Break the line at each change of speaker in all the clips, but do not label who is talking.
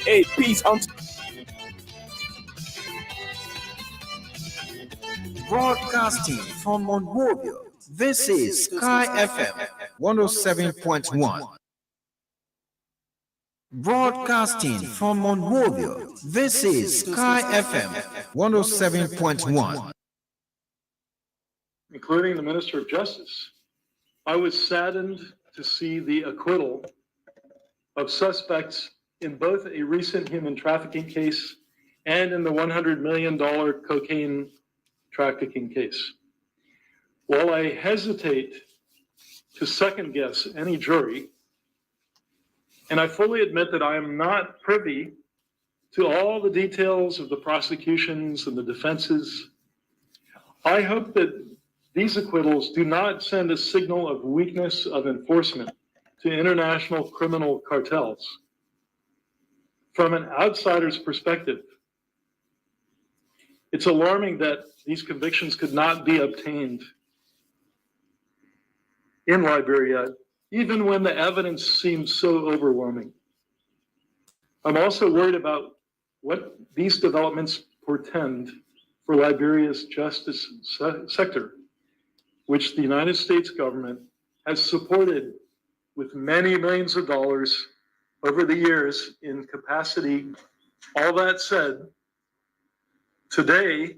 Hey, peace.
Broadcasting from Monrovia, this is Sky FM 107.1. Broadcasting from Monrovia, this is Sky FM 107.1.
Including the Minister of Justice, I was saddened to see the acquittal of suspects in both a recent human trafficking case and in the $100 million cocaine trafficking case. While I hesitate to second guess any jury, and I fully admit that I am not privy to all the details of the prosecutions and the defenses, I hope that these acquittals do not send a signal of weakness of enforcement to international criminal cartels. From an outsider's perspective, it's alarming that these convictions could not be obtained in Liberia, even when the evidence seems so overwhelming. I'm also worried about what these developments portend for Liberia's justice sector, which the United States government has supported with many millions of dollars over the years in capacity. All that said, today,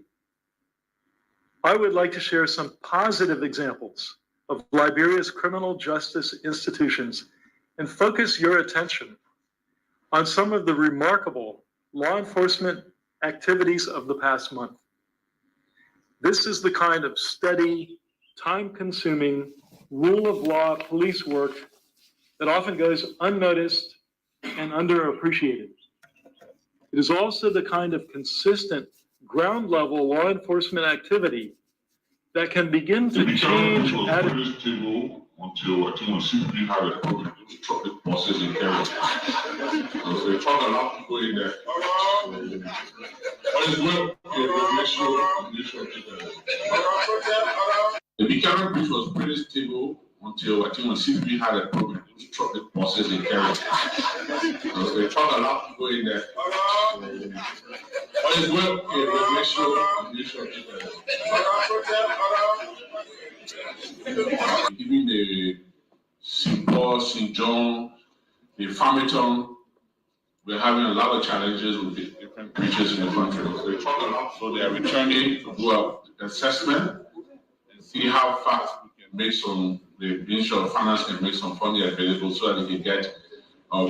I would like to share some positive examples of Liberia's criminal justice institutions and focus your attention on some of the remarkable law enforcement activities of the past month. This is the kind of steady, time-consuming, rule of law police work that often goes unnoticed and underappreciated. It is also the kind of consistent ground-level law enforcement activity that can begin to change attitudes.
Until I think when CP had a program to truck the buses and carry. So they talk a lot of people in there. But as well, make sure the Buchanan Bridge was pretty stable until I think when CP had a program to truck the buses and carry. So they talk a lot of people in there. But as well, make sure even the St. Paul, St. John, the Farmington, we're having a lot of challenges with the different bridges in the country. So they are returning to do an assessment and see how fast we can make the Ministry of Finance can make some funding available so that they can get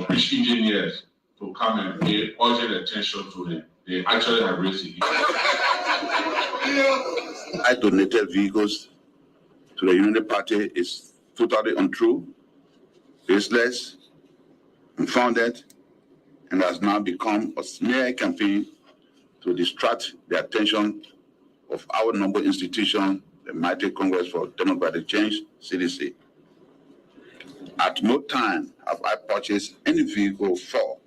bridge engineers to come and pay urgent attention to it. They actually have raised the issue.
I donated vehicles to the Unity Party is totally untrue, baseless, unfounded, and has now become a smear campaign to distract the attention of our noble institution, the mighty Congress for Democratic Change, CDC. At no time have I purchased any vehicle for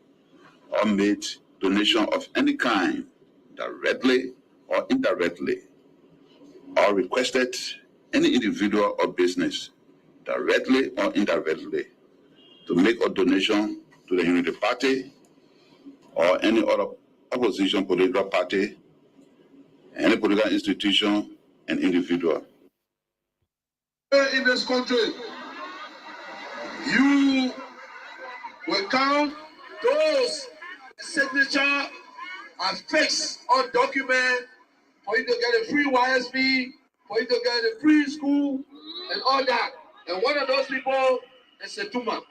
or made donation of any kind, directly or indirectly, or requested any individual or business, directly or indirectly, to make a donation to the Unity Party or any other opposition political party, any political institution and individual.
In this country, you will count those signature and fix on document for you to get a free YSB, for you to get a free school and all that. And one of those people is Setuma.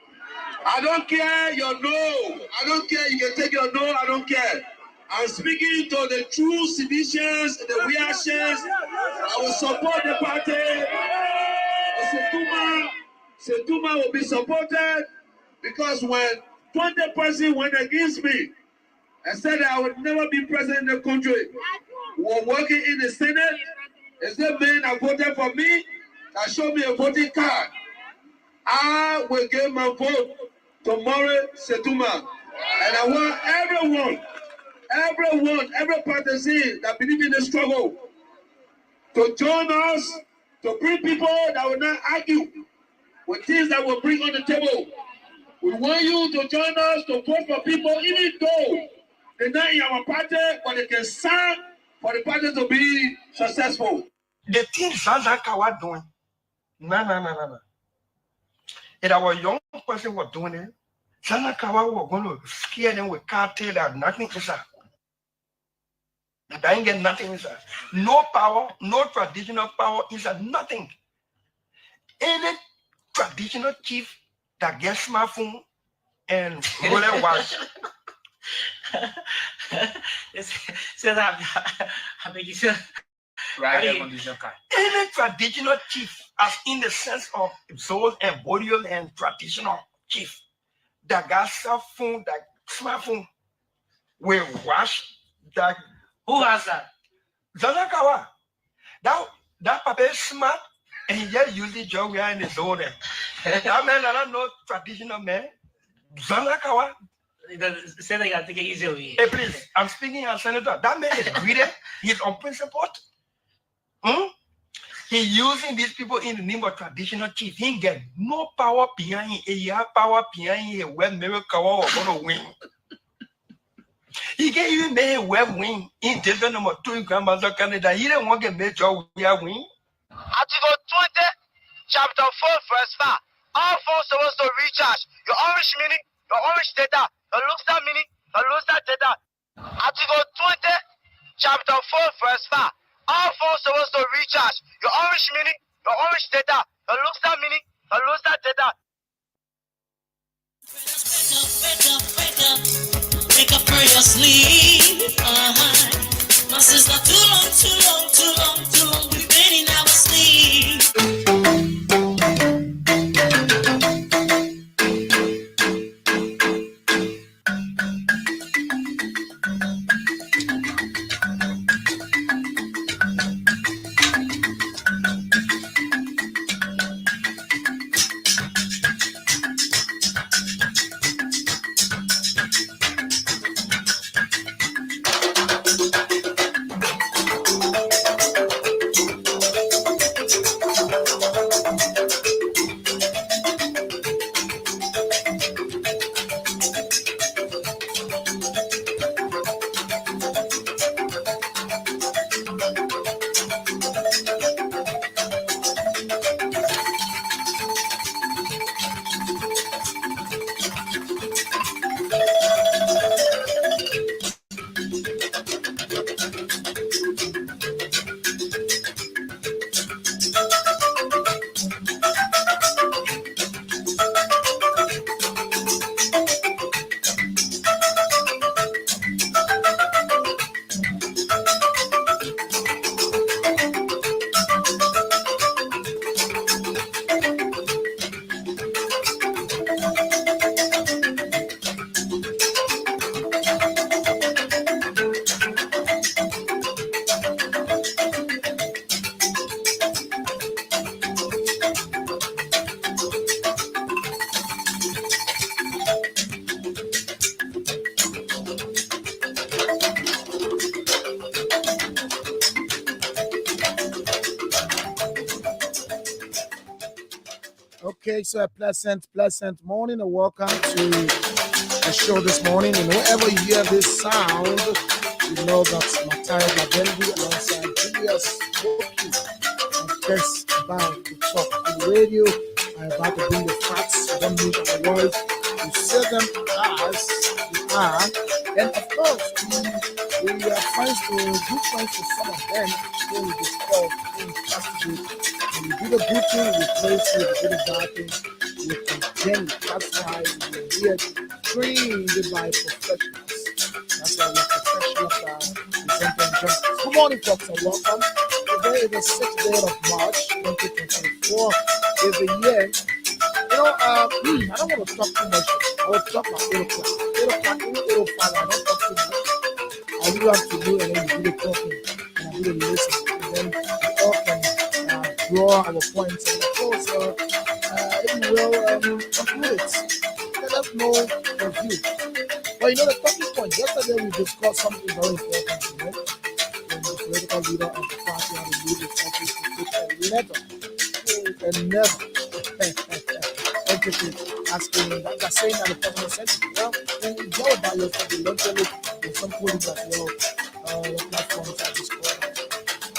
I don't care your no. I don't care. You can take your no. I don't care. I'm speaking to the true seditious, the weird shirts. I will support the party. Setuma will be supported because when 20% went against me and said that I would never be president in the country, we were working in the Senate. Is the man that voted for me that showed me a voting card? I will give my vote to Maurice Setuma. And I want every partisan that believe in the struggle to join us, to bring people that will not argue with things that will bring on the table. We want you to join us to vote for people, even though they're not in our party, but they can serve for the party to be successful.
The things Zanakawa doing, no. If our young person was doing it, Zanakawa was going to scare them with cartel that nothing is that. They ain't get nothing inside. No power, no traditional power inside, nothing. Any traditional chief that gets smartphone and roller watch. Any traditional chief, as in the sense of Zol and Bodiol and traditional chief, that got cell phone, that smartphone, will watch that.
Who has that?
Zanakawa. That papa is smart and he just use the job in his own. That man, I don't know traditional man. Zanakawa.
Say that you take it easily.
Hey, please, I'm speaking as senator. That man is greedy. He's unprincipled. He using these people in the name of traditional chief. He get no power behind him. He have power behind him when Merikawa was going to win. He can't even make a web win in division number 2 in Grandmaster Canada. He didn't want to make sure we are win.
Article 20, chapter 4, verse 5. All phones supposed to recharge your orange mini, your orange data, your Luxor mini, your Luxor data. Article 20, chapter 4, verse 5. All phones supposed to recharge your orange mini, your orange data, your Luxor mini, your Luxor data.
Wake up for your sleep. My sister, too long. We've been in our sleep.
Okay, so a pleasant morning and welcome to the show this morning. And wherever you hear this sound, you know that's Matthias Labendi alongside Julius Woki. I'm just about to talk on the radio. I'm about to bring the facts. You don't need our words. You say them as they are. And of course, we are friends to good friends to some of them when we discuss, when we investigate. When we do the good thing, we place it. We do the bad thing, we condemn it. That's why we are here trained by professionals. That's why we're professionals presenting justice. Good morning, folks, and welcome. Today is the 6th day of March, 2024. Is the year. You know, I don't want to talk too much. I will talk about 8 o'clock. 8 o'clock, 8:05, I don't talk too much. I do have to do, and then you do the talking, and I do the listening, and then we all can draw our points, and of course, if you will, conclude it. Let us know your view. But you know, the talking point, yesterday we discussed something very important, you know, when the political leader of the party had to leave his office to put a letter and never entertain asking, they're saying that the president said, well, we know about yourself, you don't tell it, there's some colleagues as well, the platforms are discovered.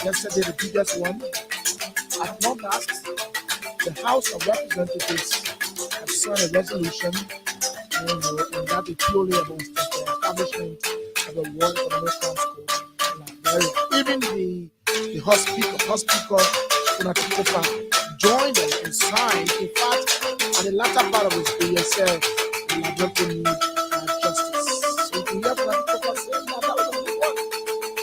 Yesterday, the biggest one, at long last, the House of Representatives have signed a resolution, and that is purely about the establishment of the World Economic Council. Even the House Speaker, Funatukopa, joined them and signed. In fact, at the latter part of his speech, he said, "We are going to need justice." So you can hear Funatukopa saying that was a good one.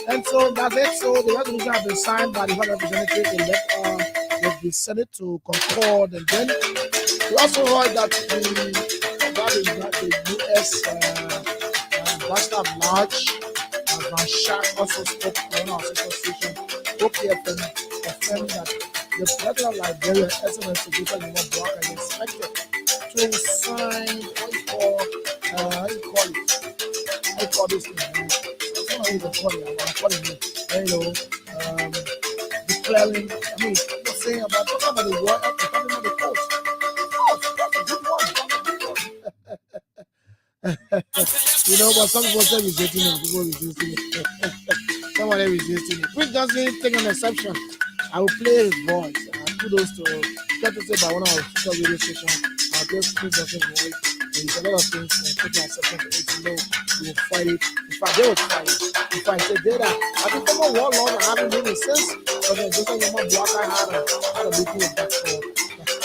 And so that's it. So the resolution has been signed by the House Representatives and left the Senate to concord. And then we also heard that the U.S. ambassador at large, Van Schaak, also spoke on our association, OKFM, confirmed that the president of Liberia, Excellency Dr. Nima Bouaka, is expected to sign what you call this thing. It's not even calling it, I'm calling it, declaring, not saying about, talking about the war, talking about the coast. That's a good one. But some people say resisting it, people resisting it. Someone is resisting it. Which doesn't take an exception. I will play his voice. Kudos to say by one of our sister radio stations. I'll just play his voice. There's a lot of things people are accepting to know. You will fight it. In fact, they will fight it. In fact, say data. I think some of war laws are having been a sense. But then just like Nima Bouaka had a meeting with that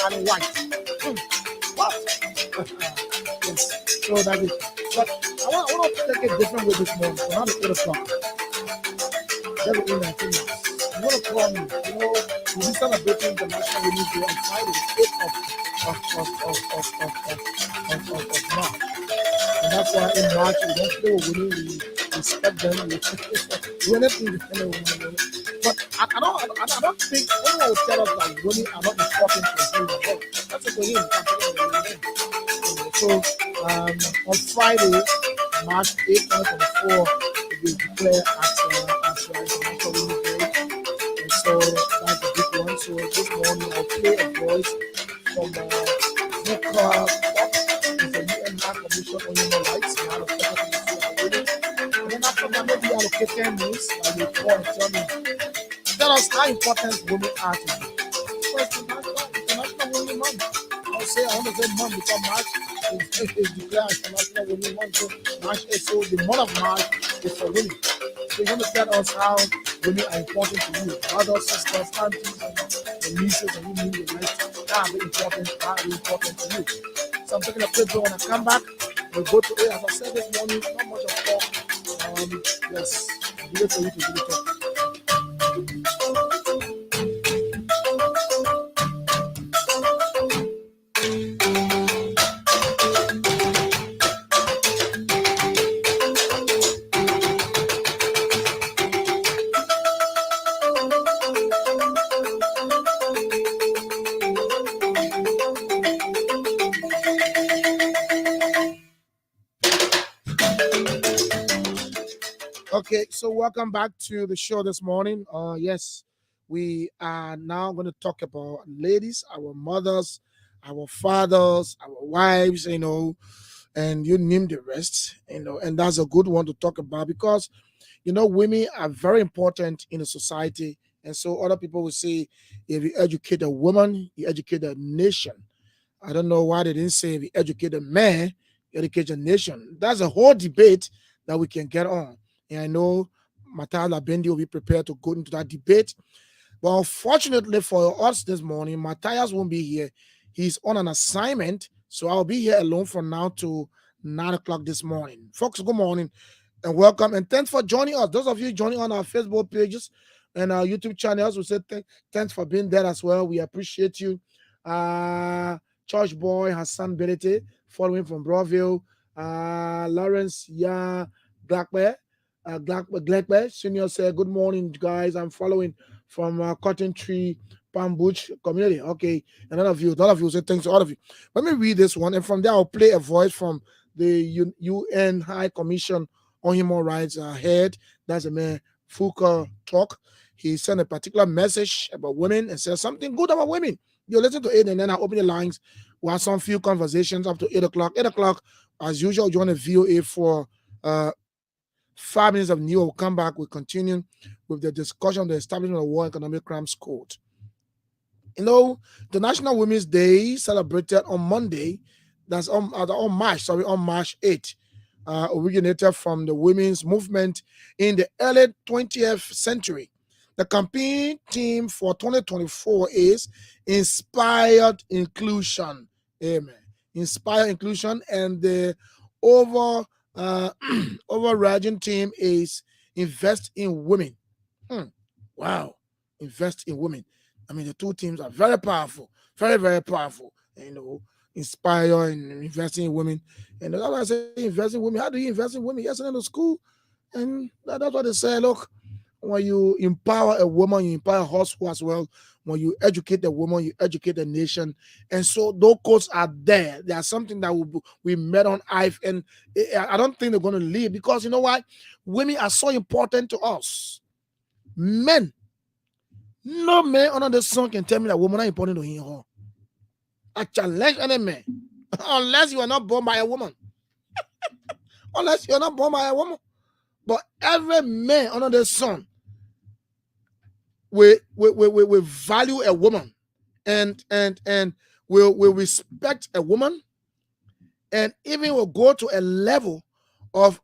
Annie White. What? Yes. So that is. But I want to take it different way this morning. So now it's 8 o'clock. That will be 19 minutes. You want to call me. We'll be celebrating International Women's Day on Friday, the 8th of March. And that's why in March we don't play with women, we respect them, we anything depending on women. But I don't think anyone will tell us that women are not important for women. That's a good thing. So on Friday, March 8th, 2024, we declare as International Women's Day. And so that's the big one. So this morning I'll play a voice from Buka, is the UN High Commission on Human Rights, and out of women. And then after that, maybe I'll allocate 10 minutes, I will call and tell us how important women are to you. First, International Women's Month. I'll say, I want to say month because March is declared International Women's Month. So March 8th, so the month of March is for women. So you want to tell us how women are important to you. Brothers, sisters, aunties, and nieces, and you mean the right. How important to you. So I'm taking a quick break. When I come back, we'll go to it. As I said this morning, not much of talk. Yes, I'll be waiting for you to do the talk. Okay, so welcome back to the show this morning. Yes, we are now going to talk about ladies, our mothers, our fathers, our wives, and you name the rest, and that's a good one to talk about because, women are very important in a society. And so other people will say, if you educate a woman, you educate a nation. I don't know why they didn't say if you educate a man, you educate a nation. That's a whole debate that we can get on. And I know Matthias Labendi will be prepared to go into that debate. But unfortunately for us this morning, Matthias won't be here. He's on an assignment. So I'll be here alone from now to 9 o'clock this morning. Folks, good morning and welcome. And thanks for joining us. Those of you joining on our Facebook pages and our YouTube channels, we say thanks for being there as well. We appreciate you. Church Boy Hassan Belete, following from Broadville. Lawrence Blackbear. Blackbear Senior said, good morning, guys. I'm following from Cotton Tree, Palm Beach community. Okay. And a lot of you say thanks to all of you. Let me read this one. And from there, I'll play a voice from the UN High Commission on Human Rights head. That's a man, Fuka Talk. He sent a particular message about women and said something good about women. You listen to it, and then I'll open the lines We'll have some few conversations up to 8 o'clock. 8 o'clock, as usual, join the VOA for 5 minutes of news. We'll come back. We'll continue with the discussion of the establishment of the War Economic Crimes Court. You know, the National Women's Day celebrated on Monday. That's on March 8th. Originated from the women's movement in the early 20th century. The campaign theme for 2024 is Inspired Inclusion. Amen. Inspired Inclusion, and the overriding theme is Invest in Women. Wow. Invest in Women. I mean, the two themes are very powerful. Very, very powerful. You know, inspire and investing in women. And that's why I say invest in women. How do you invest in women? Yesterday in the school, and that's what they say. Look, when you empower a woman, you empower a household as well. When you educate the woman, you educate the nation. And so those codes are there. They are something that we met on IVE, and I don't think they're going to leave, because you know why? Women are so important to us. Men, no man under the sun can tell me that women are important to him. I challenge any man, unless you are not born by a woman. Unless you are not born by a woman. But every man under the sun we value a woman, and we respect a woman, and even will go to a level of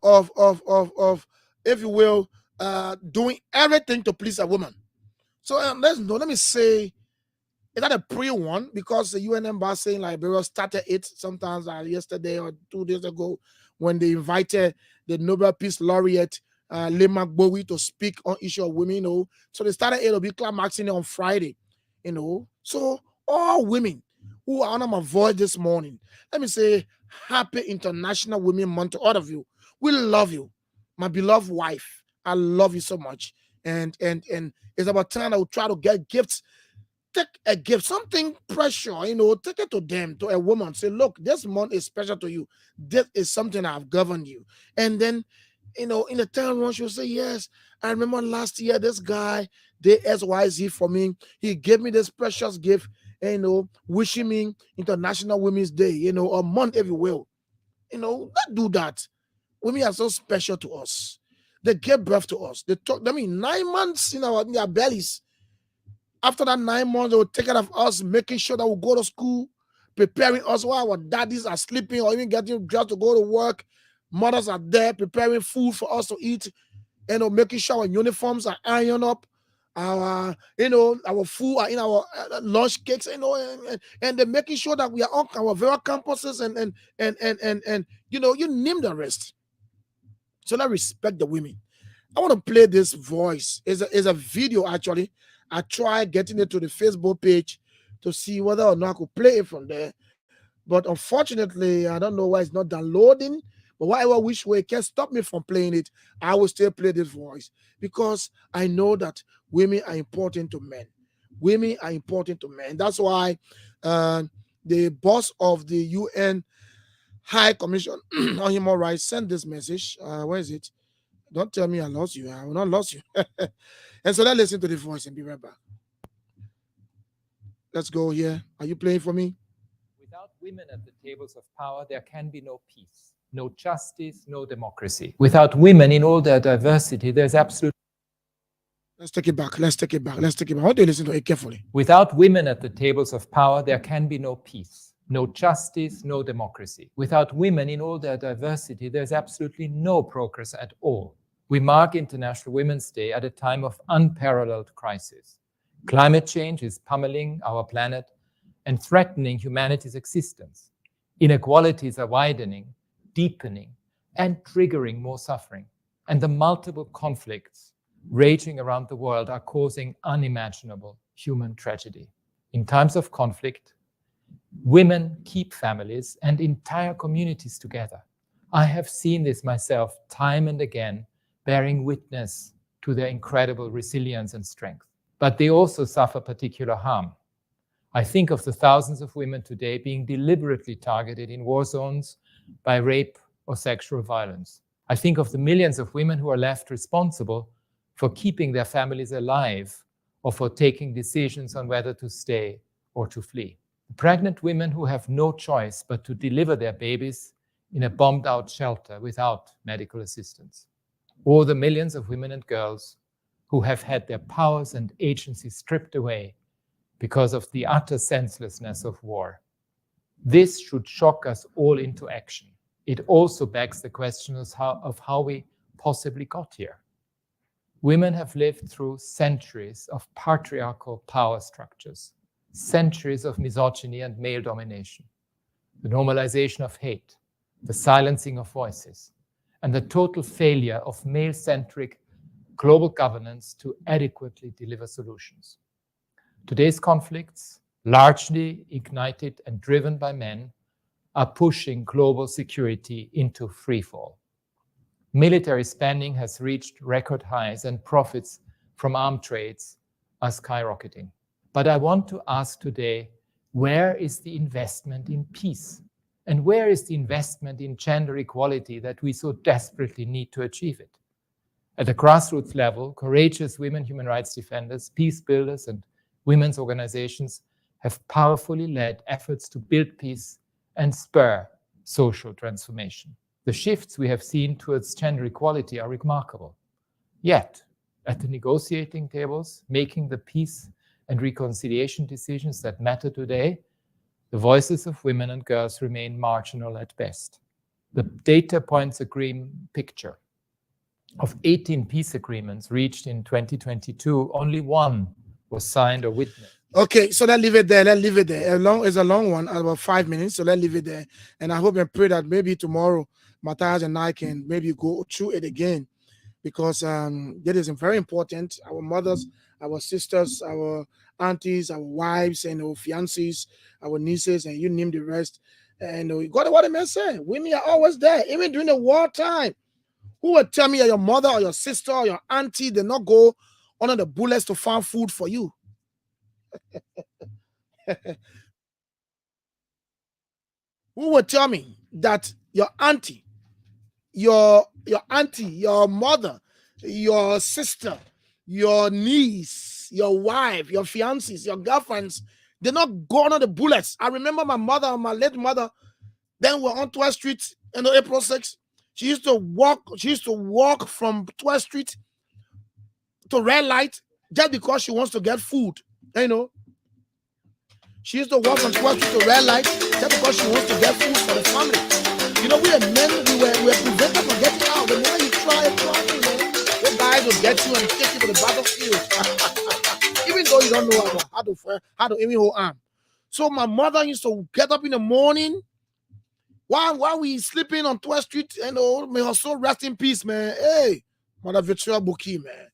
if you will, doing everything to please a woman. So let me say, is that a pre-one? Because the UN embassy in Liberia started it sometimes yesterday or 2 days ago, when they invited the Nobel Peace Laureate Lema Bowie to speak on issue of women, you know. So they started it will be climaxing on Friday, you know. So all women who are on my voice this morning, let me say happy International Women Month to all of you. We love you, my beloved wife. I love you so much. And it's about time I will try to get gifts. Take a gift, something precious, you know, take it to them, to a woman. Say, look, this month is special to you. This is something I've governed you. And then, you know, in the town run, she'll say, yes, I remember last year, this guy did XYZ for me. He gave me this precious gift, and, you know, wishing me International Women's Day, you know, a month, if you will. You know, don't do that. Women are so special to us. They give birth to us. They took, 9 months in their bellies. After that 9 months, they will take care of us, making sure that we go to school, preparing us while our daddies are sleeping or even getting dressed to go to work. Mothers are there preparing food for us to eat, you know, making sure our uniforms are ironed up, our food are in our lunch cakes, you know, and they're making sure that we are on our very campuses and you know, you name the rest. So let's respect the women. I want to play this voice. It's a video, actually. I tried getting it to the Facebook page to see whether or not I could play it from there. But unfortunately, I don't know why it's not downloading. But whatever which way can't stop me from playing it, I will still play this voice, because I know that women are important to men. Women are important to men. That's why the boss of the UN High Commission on Human Rights sent this message. Where is it? Don't tell me I lost you. I will not lose you. And so let's listen to the voice and be right back. Let's go here. Are you playing for me?
Without women at the tables of power, there can be no peace, no justice, no democracy. Without women in all their diversity, there's absolute...
Let's take it back. Let's take it back. Let's take it back. I want you to listen to it carefully.
Without women at the tables of power, there can be no peace, no justice, no democracy. Without women in all their diversity, there's absolutely no progress at all. We mark International Women's Day at a time of unparalleled crisis. Climate change is pummeling our planet and threatening humanity's existence. Inequalities are widening, deepening, and triggering more suffering. And the multiple conflicts raging around the world are causing unimaginable human tragedy. In times of conflict, women keep families and entire communities together. I have seen this myself time and again, bearing witness to their incredible resilience and strength. But they also suffer particular harm. I think of the thousands of women today being deliberately targeted in war zones by rape or sexual violence. I think of the millions of women who are left responsible for keeping their families alive or for taking decisions on whether to stay or to flee. Pregnant women who have no choice but to deliver their babies in a bombed-out shelter without medical assistance, or the millions of women and girls who have had their powers and agency stripped away because of the utter senselessness of war. This should shock us all into action. It also begs the question of how we possibly got here. Women have lived through centuries of patriarchal power structures, centuries of misogyny and male domination, the normalization of hate, the silencing of voices, and the total failure of male-centric global governance to adequately deliver solutions. Today's conflicts, largely ignited and driven by men, are pushing global security into freefall. Military spending has reached record highs and profits from arms trades are skyrocketing. But I want to ask today, where is the investment in peace? And where is the investment in gender equality that we so desperately need to achieve it? At the grassroots level, courageous women human rights defenders, peace builders, and women's organizations have powerfully led efforts to build peace and spur social transformation. The shifts we have seen towards gender equality are remarkable. Yet, at the negotiating tables, making the peace and reconciliation decisions that matter today, the voices of women and girls remain marginal at best. The data points a grim picture. Of 18 peace agreements reached in 2022, only one was signed or witnessed.
Okay, so let's leave it there. Let's leave it there. It's a long one, about 5 minutes. So let's leave it there. And I hope and pray that maybe tomorrow, Matthias and I can maybe go through it again, because that is very important. Our mothers, our sisters, our aunties, our wives, and our fiancés, our nieces, and you name the rest. And you got what the man said. Women are always there, even during the wartime. Who will tell me that your mother or your sister or your auntie did not go under the bullets to find food for you? Who will tell me that your auntie, your mother, your sister, your niece, your wife, your fiancés, your girlfriends, did not go under the bullets? I remember my mother, my late mother, then we're on 12th Street, April 6th. She used to walk from 12th Street to Red Light just because she wants to get food. She used to walk from 12th Street to Red Light just because she wants to get food for the family. We are men, we were prevented from getting out. The more you try, the guys will get you and take you to the battlefield. Even though you don't know how to even hold arm. So my mother used to get up in the morning while we sleeping on 12th Street, may her soul rest in peace, man. Hey, Mother Victoria Buki, man.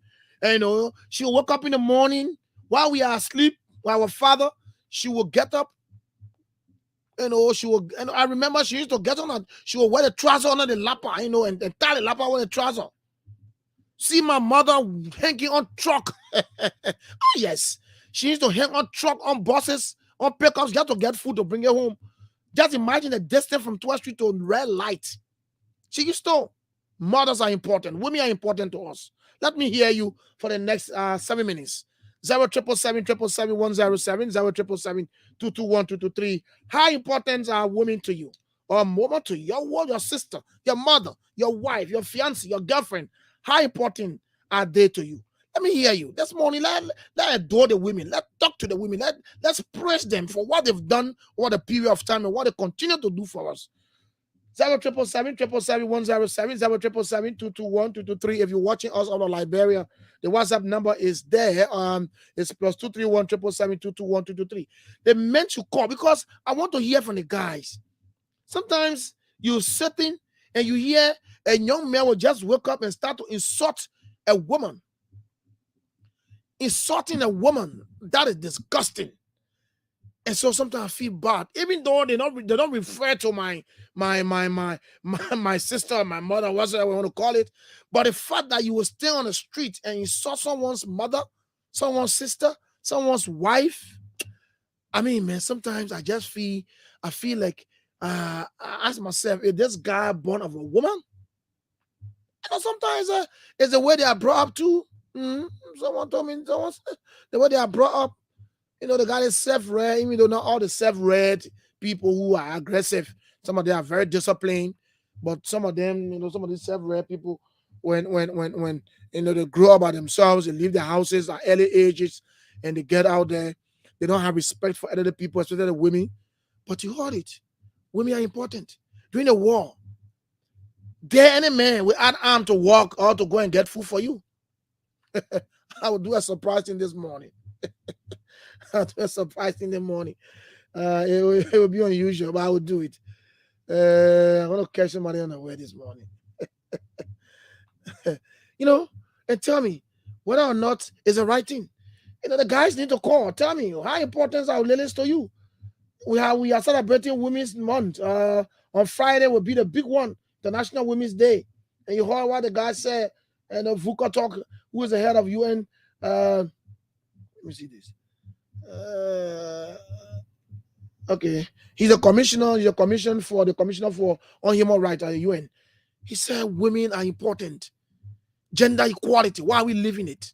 She'll wake up in the morning while we are asleep, while our father, she will get up. She will, and I remember she used to get on, she will wear the trouser under the lapper, and tie the lapper with the trouser. See my mother hanging on truck. Oh, yes. She used to hang on truck, on buses, on pickups, just to get food to bring it home. Just imagine the distance from 12th Street to Red Light. She used to. Mothers are important. Women are important to us. Let me hear you for the next 7 minutes. 077777107, 07772212223. How important are women to you? Or a woman to you? Your sister, your mother, your wife, your fiancé, your girlfriend. How important are they to you? Let me hear you. This morning, let's adore the women. Let's talk to the women. Let's praise them for what they've done over the period of time and what they continue to do for us. 077777107, 07772212223. If you're watching us out of Liberia, the WhatsApp number is there. It's +231 777 The men should call, because I want to hear from the guys. Sometimes you're sitting and you hear a young man will just wake up and start to insult a woman. Insulting a woman, that is disgusting. And so sometimes I feel bad, even though they don't refer to my sister or my mother, whatever I want to call it. But the fact that you will stay on the street and you saw someone's mother, someone's sister, someone's wife. I mean, man, sometimes I feel like I ask myself, is this guy born of a woman? Sometimes it's the way they are brought up too. Someone told me the way they are brought up. You know, the guy is self-read, even though not all the self-read people who are aggressive, some of them are very disciplined, but some of them, you know, some of these self-read people, when you know, they grow up by themselves, they leave their houses at early ages, and they get out there, they don't have respect for other people, especially the women. But you heard it. Women are important. During the war, there any man will add arm to walk or to go and get food for you. I will do a surprise thing this morning. I'll do a surprise thing in the morning. It will be unusual, but I will do it. I want to catch somebody on the way this morning. You know, and tell me whether or not it's the right thing. You know, the guys need to call. Tell me how important are lilies to you. We are celebrating Women's Month. On Friday will be the big one, the National Women's Day. And you heard what the guy said, and Vuka Talk, who is the head of UN. Let me see this. Okay, he's a commissioner. He's a commissioner for on human rights at the UN. He said women are important. Gender equality. Why are we living it?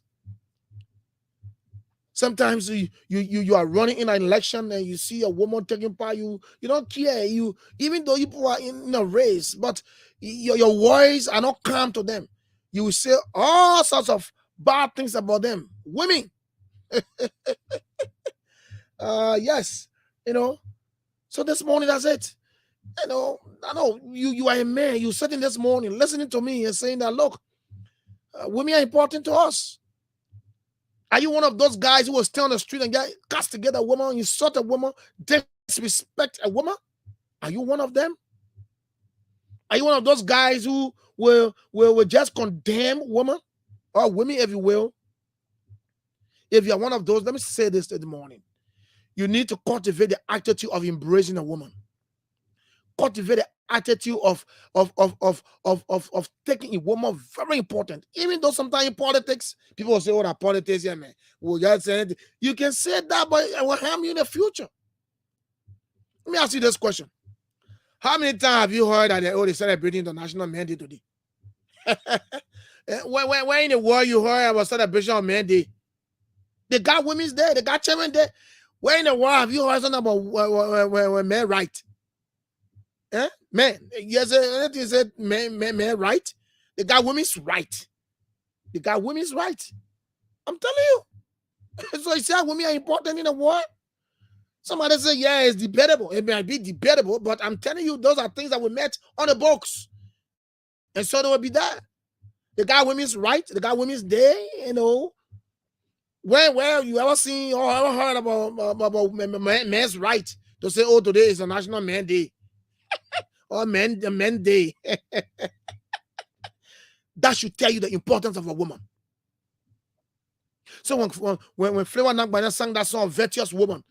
Sometimes you are running in an election and you see a woman taking part. You don't care. You, even though you are in a race, but your words are not calm to them. You will say all sorts of bad things about them. Women. Yes, you know. So this morning, that's it. You know, I know you are a man. You sitting this morning listening to me and saying that, look, women are important to us. Are you one of those guys who will stay on the street and cast together a woman, insult a woman, disrespect a woman? Are you one of them? Are you one of those guys who will just condemn women or women, if you will? If you are one of those, let me say this this morning. You need to cultivate the attitude of embracing a woman. Cultivate the attitude of taking a woman very important. Even though sometimes in politics, people will say, oh, that politics, yeah, man. Well, just say anything. You can say that, but it will harm you in the future. Let me ask you this question. How many times have you heard that they're celebrating International Men Day today? when in the world you heard about celebration of Men Day? They got Women's Day, they got Children's Day. Where in the world have you heard something about men right? Eh? Men. Yes, anything said men right? They got women's right. They got women's right. I'm telling you. So you see how women are important in the world? Somebody say, yeah, it's debatable. It might be debatable, but I'm telling you, those are things that we met on the books. And so they will be there. They got women's right. They got women's day, you know. Where you ever seen or ever heard about men's right to say, oh, today is a National Men Day or Men Day? That should tell you the importance of a woman. So when Flavor Nagbanya sang that song, Virtuous Woman,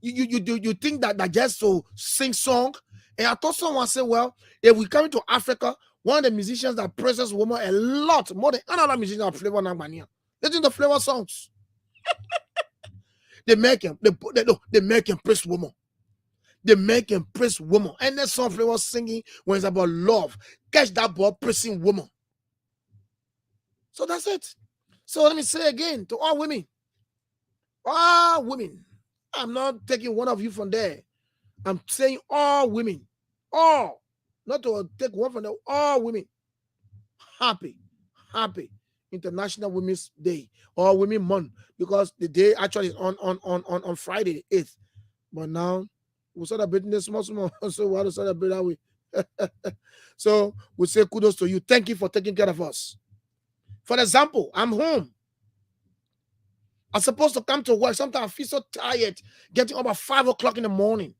you think that just to sing song? And I thought someone said, well, if we come to Africa, one of the musicians that praises woman a lot more than another musician of Flavor Nagbanya. Listen to Flavor songs. they make him praise woman. They make him praise woman. And that song Flavor singing when it's about love. Catch that ball praising woman. So that's it. So let me say again to all women. All women. I'm not taking one of you from there. I'm saying all women. All. Not to take one from there. All women. Happy. International Women's Day or Women Month, because the day actually is on Friday the 8th. But now we're celebrating this small, so we have to celebrate that way. So we say kudos to you. Thank you for taking care of us. For example, I'm home. I'm supposed to come to work. Sometimes I feel so tired getting up at 5 o'clock in the morning.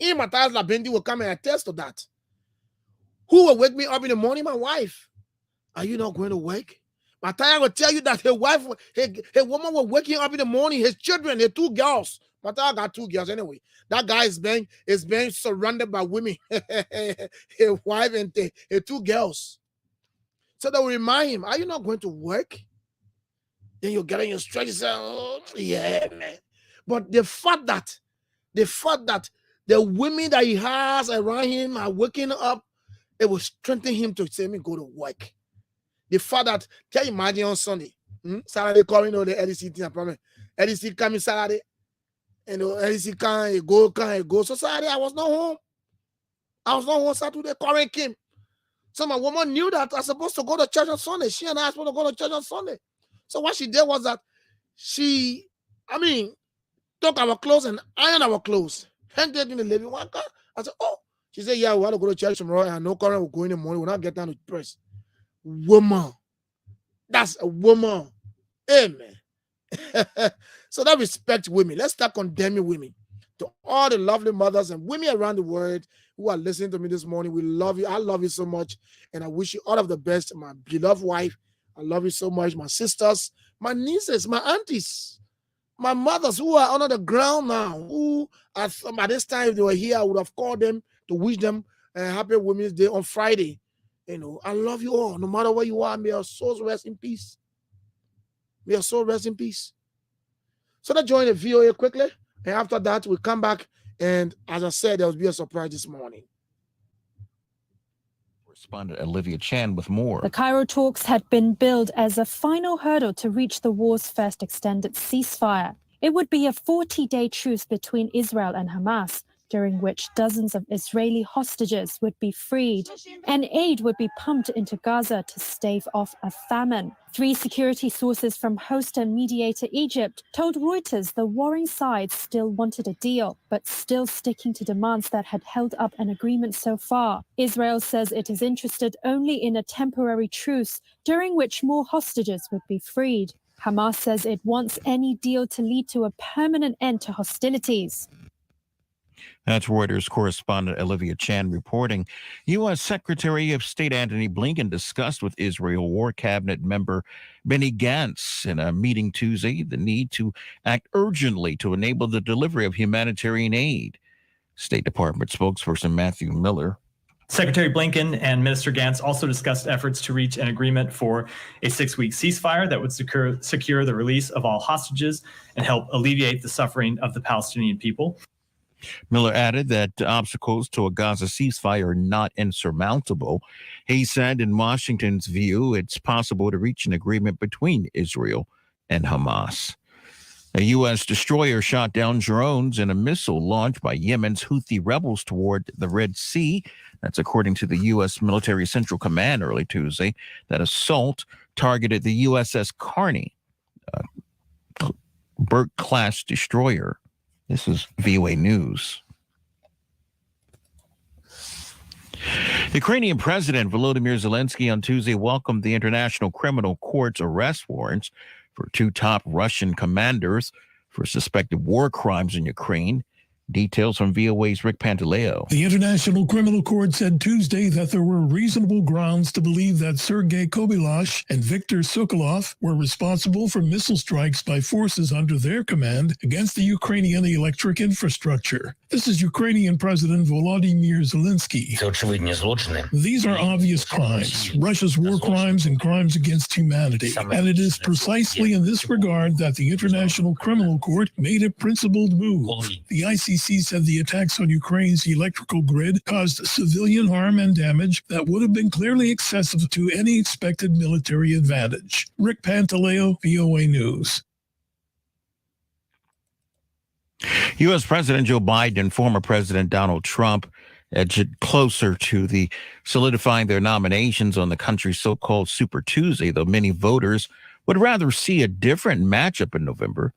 In Matthias Labendi will come and attest to that. Who will wake me up in the morning? My wife. Are you not going to work? Matthias will tell you that her wife, her woman was waking up in the morning, his children, her 2 girls. Matthias got 2 girls anyway. That guy is being surrounded by women. His wife and her 2 girls. So they will remind him, are you not going to work? Then you get on your stretch and say, oh, yeah, man. But the fact that the women that he has around him are waking up, it will strengthen him to say, me go to work. The fact that, can you imagine on Sunday, Saturday calling all the LDC thing, I promise. LDC coming Saturday, And he can't go. So Saturday, I was not home. Saturday, Karen came. So my woman knew that I was supposed to go to church on Sunday. She and I were supposed to go to church on Sunday. So what she did was that took our clothes and ironed our clothes. Hanged it in the living room. I said, oh. She said, yeah, we have to go to church tomorrow. And no Karen will go in the morning. We'll not get down to press. Woman. That's a woman. Amen. So that respect women. Let's start condemning women. To all the lovely mothers and women around the world who are listening to me this morning, we love you. I love you so much. And I wish you all of the best. My beloved wife, I love you so much. My sisters, my nieces, my aunties, my mothers who are under the ground now, who by this time, if they were here, I would have called them to wish them a happy Women's Day on Friday. I love you all. No matter where you are, may your souls rest in peace. May your soul rest in peace. So let's join the VOA quickly. And after that, we'll come back. And as I said, there will be a surprise this morning.
Correspondent Olivia Chan with more.
The Cairo talks had been billed as a final hurdle to reach the war's first extended ceasefire. It would be a 40-day truce between Israel and Hamas, during which dozens of Israeli hostages would be freed, and aid would be pumped into Gaza to stave off a famine. 3 security sources from host and mediator Egypt told Reuters the warring sides still wanted a deal, but still sticking to demands that had held up an agreement so far. Israel says it is interested only in a temporary truce, during which more hostages would be freed. Hamas says it wants any deal to lead to a permanent end to hostilities.
That's Reuters correspondent Olivia Chan reporting. U.S. Secretary of State Antony Blinken discussed with Israel War Cabinet member Benny Gantz in a meeting Tuesday the need to act urgently to enable the delivery of humanitarian aid. State Department spokesperson Matthew Miller.
Secretary Blinken and Minister Gantz also discussed efforts to reach an agreement for a 6-week ceasefire that would secure the release of all hostages and help alleviate the suffering of the Palestinian people.
Miller added that obstacles to a Gaza ceasefire are not insurmountable. He said, in Washington's view, it's possible to reach an agreement between Israel and Hamas. A U.S. destroyer shot down drones in a missile launched by Yemen's Houthi rebels toward the Red Sea. That's according to the U.S. Military Central Command early Tuesday. That assault targeted the USS Carney, Burke-class destroyer. This is VOA News. Ukrainian President Volodymyr Zelensky on Tuesday welcomed the International Criminal Court's arrest warrants for 2 top Russian commanders for suspected war crimes in Ukraine. Details from VOA's Rick Pantaleo.
The International Criminal Court said Tuesday that there were reasonable grounds to believe that Sergei Kobylash and Viktor Sokolov were responsible for missile strikes by forces under their command against the Ukrainian electric infrastructure. This is Ukrainian President Volodymyr Zelensky. These are obvious crimes, Russia's war crimes and crimes against humanity. And it is precisely in this regard that the International Criminal Court made a principled move. The ICC said the attacks on Ukraine's electrical grid caused civilian harm and damage that would have been clearly excessive to any expected military advantage. Rick Pantaleo, VOA News.
U.S. President Joe Biden and former President Donald Trump edged closer to the solidifying their nominations on the country's so-called Super Tuesday, though many voters would rather see a different matchup in November.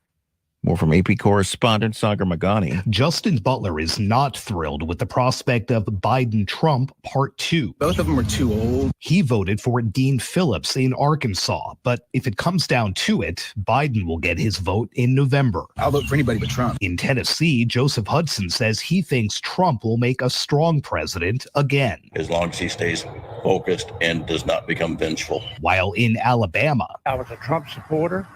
More from AP correspondent Sagar Magani.
Justin Butler is not thrilled with the prospect of Biden-Trump Part 2.
Both of them are too old.
He voted for Dean Phillips in Arkansas, but if it comes down to it, Biden will get his vote in November.
I'll vote for anybody but Trump.
In Tennessee, Joseph Hudson says he thinks Trump will make a strong president again.
As long as he stays focused and does not become vengeful.
While in Alabama,
I was a Trump supporter.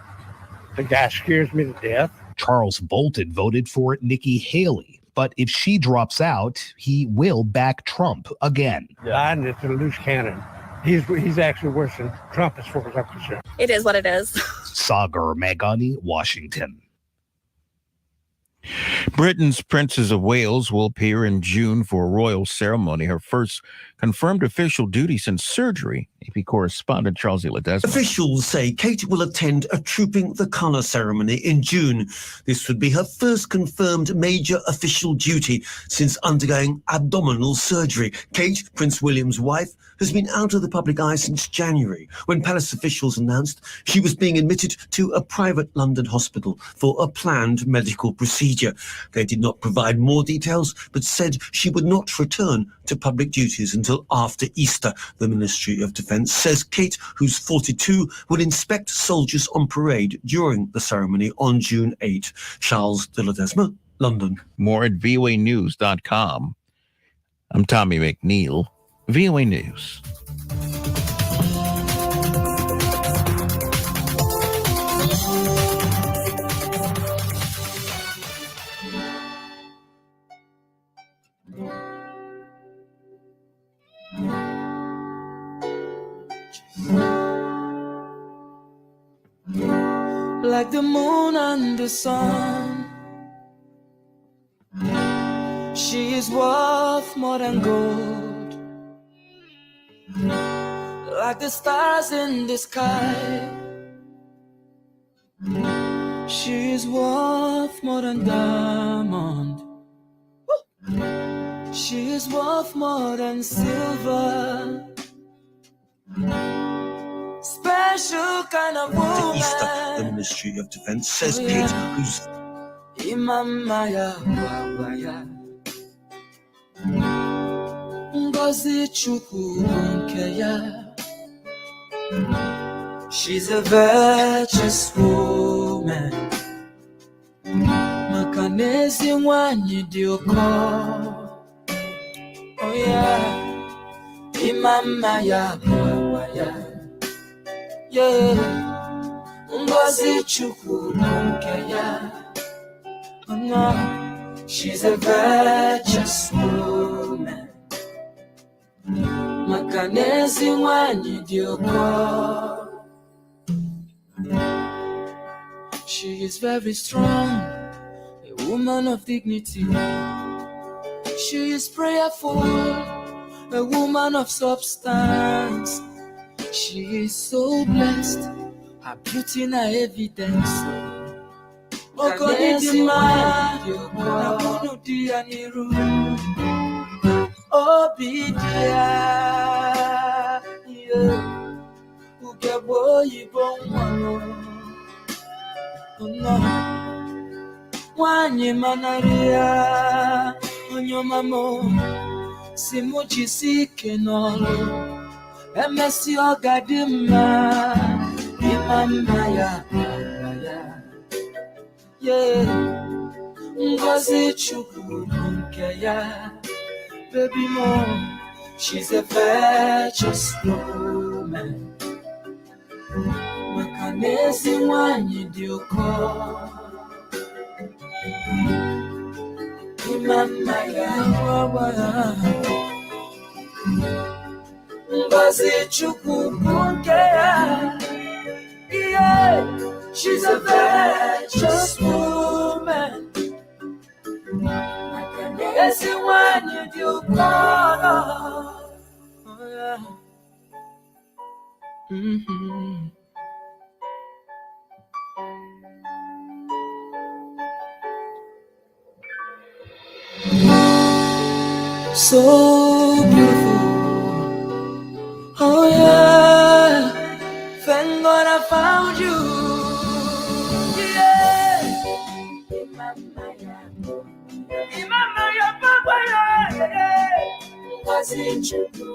The guy scares me to death.
Charles Bolton voted for Nikki Haley, but if she drops out, he will back Trump again.
Biden is a loose cannon. He's actually worse than Trump as far as I'm concerned.
It is what it is.
Sagar Magani, Washington.
Britain's Princess of Wales will appear in June for a royal ceremony, her first confirmed official duties and surgery. AP correspondent Charles Ledesma.
Officials say Kate will attend a Trooping the Colour ceremony in June. This would be her first confirmed major official duty since undergoing abdominal surgery. Kate, Prince William's wife, has been out of the public eye since January, when palace officials announced she was being admitted to a private London hospital for a planned medical procedure. They did not provide more details, but said she would not return to public duties until after Easter. The Ministry of Defence says Kate, who's 42, will inspect soldiers on parade during the ceremony on June 8. Charles de Ledesma, London.
More at voanews.com. I'm Tommy McNeil, VOA News.
Like the moon and the sun, she is worth more than gold. Like the stars in the sky, she is worth more than diamond. She is worth more than silver. Special kind of woman.
Easter, the Ministry of Defence says Kate, who's
Imamaya Wawaya Ngozi Chukwu Nkeya. She's a virtuous woman. Makanezi nwanyi dioko. Oh yeah. Imamaya Wawaya. Yeah, Ngozi Chukwu Nkeya. Oh no, she's a virtuous woman. Makanezi nwanyi dioko. She is very strong, a woman of dignity. She is prayerful, a woman of substance. She is so blessed, her beauty na evidence. Okodidima, nakunu dia niru. Obidia, ugebo yibonwano. No, wanyi manaria, onyomamo, simujisike nolo. Emesi ogadima, Imamaya, yeah, Ngozi Chukwu Nkeya, baby mom, she's a virtuous woman. Makanezi nwanyi dioko, Imamaya, Ngozi Chukwu Nkeya. Yeah, she's a virtuous woman. Yes, you want you call. Oh yeah. So beautiful. Oh yeah, thank God I found you. Yeah, Imamaya, Papa, yeah. Ngozi Chukwu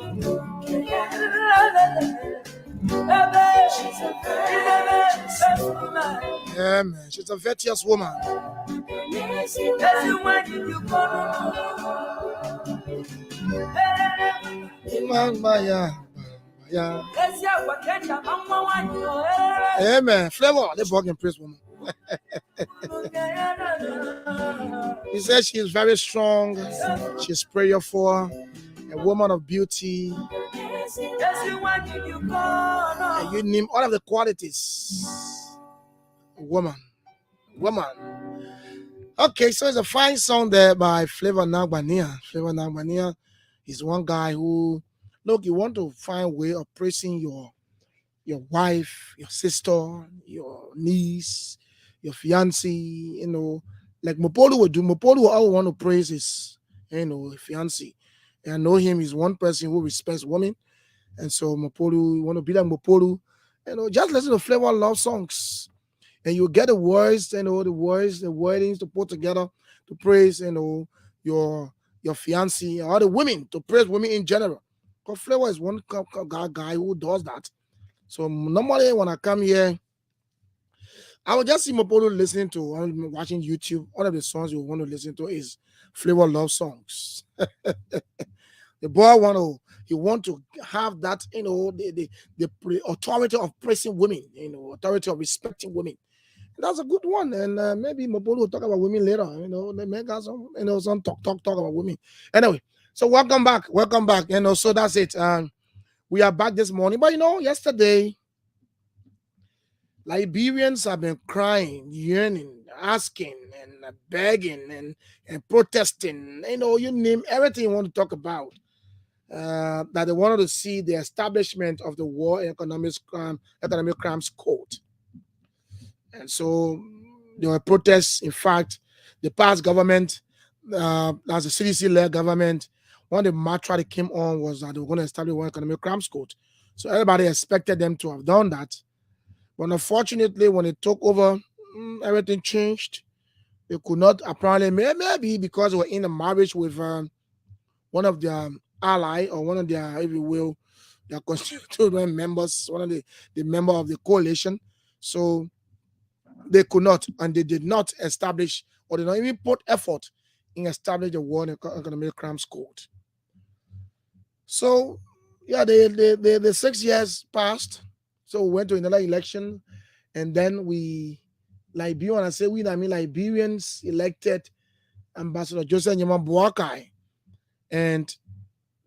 Yeah, man, she's a virtuous woman. Yeah. Amen. Flavor, the bargain praise woman. He says she is very strong. She's prayerful, a woman of beauty. And you name all of the qualities. Woman. Okay, so it's a fine song there by Flavor Nagbania. Flavor Nagbania is one guy who look, you want to find a way of praising your wife, your sister, your niece, your fiancé, you know, like Mopolo would do. Mopolo will always want to praise his, you know, fiancé. And I know him, he's one person who respects women. And so Mopolo, you want to be like Mopolo, you know, just listen to Flavor Love songs. And you get the words, you know, the wordings to put together to praise, you know, your fiancé, or the women, to praise women in general. Because Flavor is one guy who does that. So normally when I come here, I will just see Mopolo listening to, watching YouTube. One of the songs you want to listen to is Flavor Love songs. The boy want to have that, you know, the authority of praising women, you know, authority of respecting women. And that's a good one. And maybe Mopolo will talk about women later. You know, they make us some, you know, some talk about women. Anyway, so welcome back. You know, so that's it. We are back this morning. But you know, yesterday, Liberians have been crying, yearning, asking, and begging, and protesting. You know, you name everything you want to talk about. That they wanted to see the establishment of the War and Economic Crimes Court. And so there were protests. In fact, the past government, as a CDC-led government, one of the mantra that came on was that they were going to establish War Economic Crimes Court. So everybody expected them to have done that. But unfortunately, when it took over, everything changed. They could not, apparently, maybe because they were in a marriage with one of their ally, or one of their, if you will, their constituent members, one of the member of the coalition. So they could not, and they did not establish, or did not even put effort in establishing the War Economic Crimes Court. So, yeah, the 6 years passed. So we went to another election, and then Liberians, I say we, I mean Liberians elected Ambassador Joseph Nyeman Boakai. And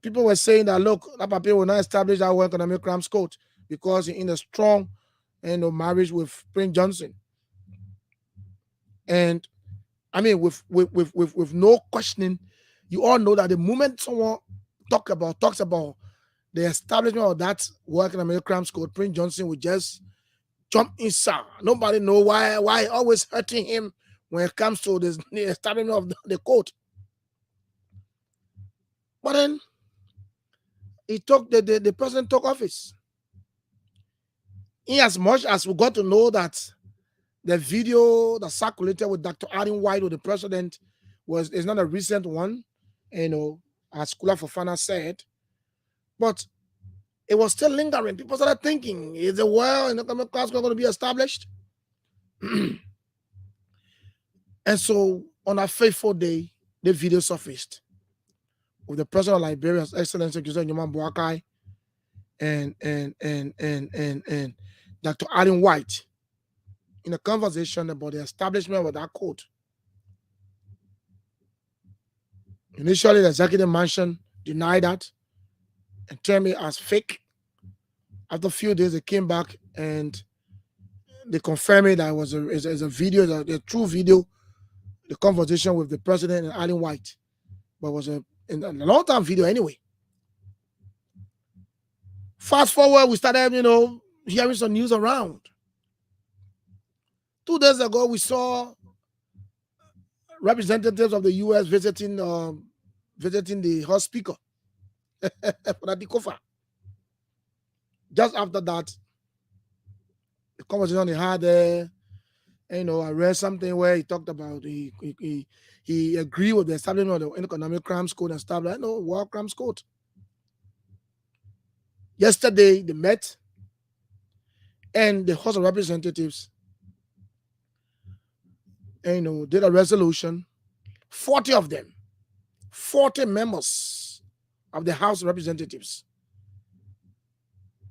people were saying that, look, that paper will not establish our Economic Crimes Court because he's in a strong, you know, marriage with Prince Johnson. And I mean, with no questioning, you all know that the moment someone talks about the establishment of that War Economic Crimes Court, Prince Johnson would just jump inside. Nobody know why always hurting him when it comes to the establishment of the court. But then the president took office. In as much as we got to know that the video that circulated with Dr. Adam White with the president is not a recent one, you know, as Kula Fofana said, but it was still lingering. People started thinking, is the War Economic Crimes Court going to be established? And so on a fateful day, the video surfaced with the president of Liberia, His Excellency Joseph Nyeman Boakai, and Dr. Adam White in a conversation about the establishment of that court. Initially, the executive mansion denied that and termed it as fake. After a few days, they came back and they confirmed it that it was a video, a true video, the conversation with the president and Adam White. But it was a long-time video anyway. Fast forward, we started, you know, hearing some news around. 2 days ago, we saw representatives of the U.S. visiting the House Speaker for that Dikofa. Just after that, the conversation they had there, you know, I read something where he talked about he agreed with the establishment of the Economic Crimes Court and stuff like no War Crimes Court. Yesterday they met, and the House of Representatives, you know, did a resolution. 40 of them, 40 members of the House of Representatives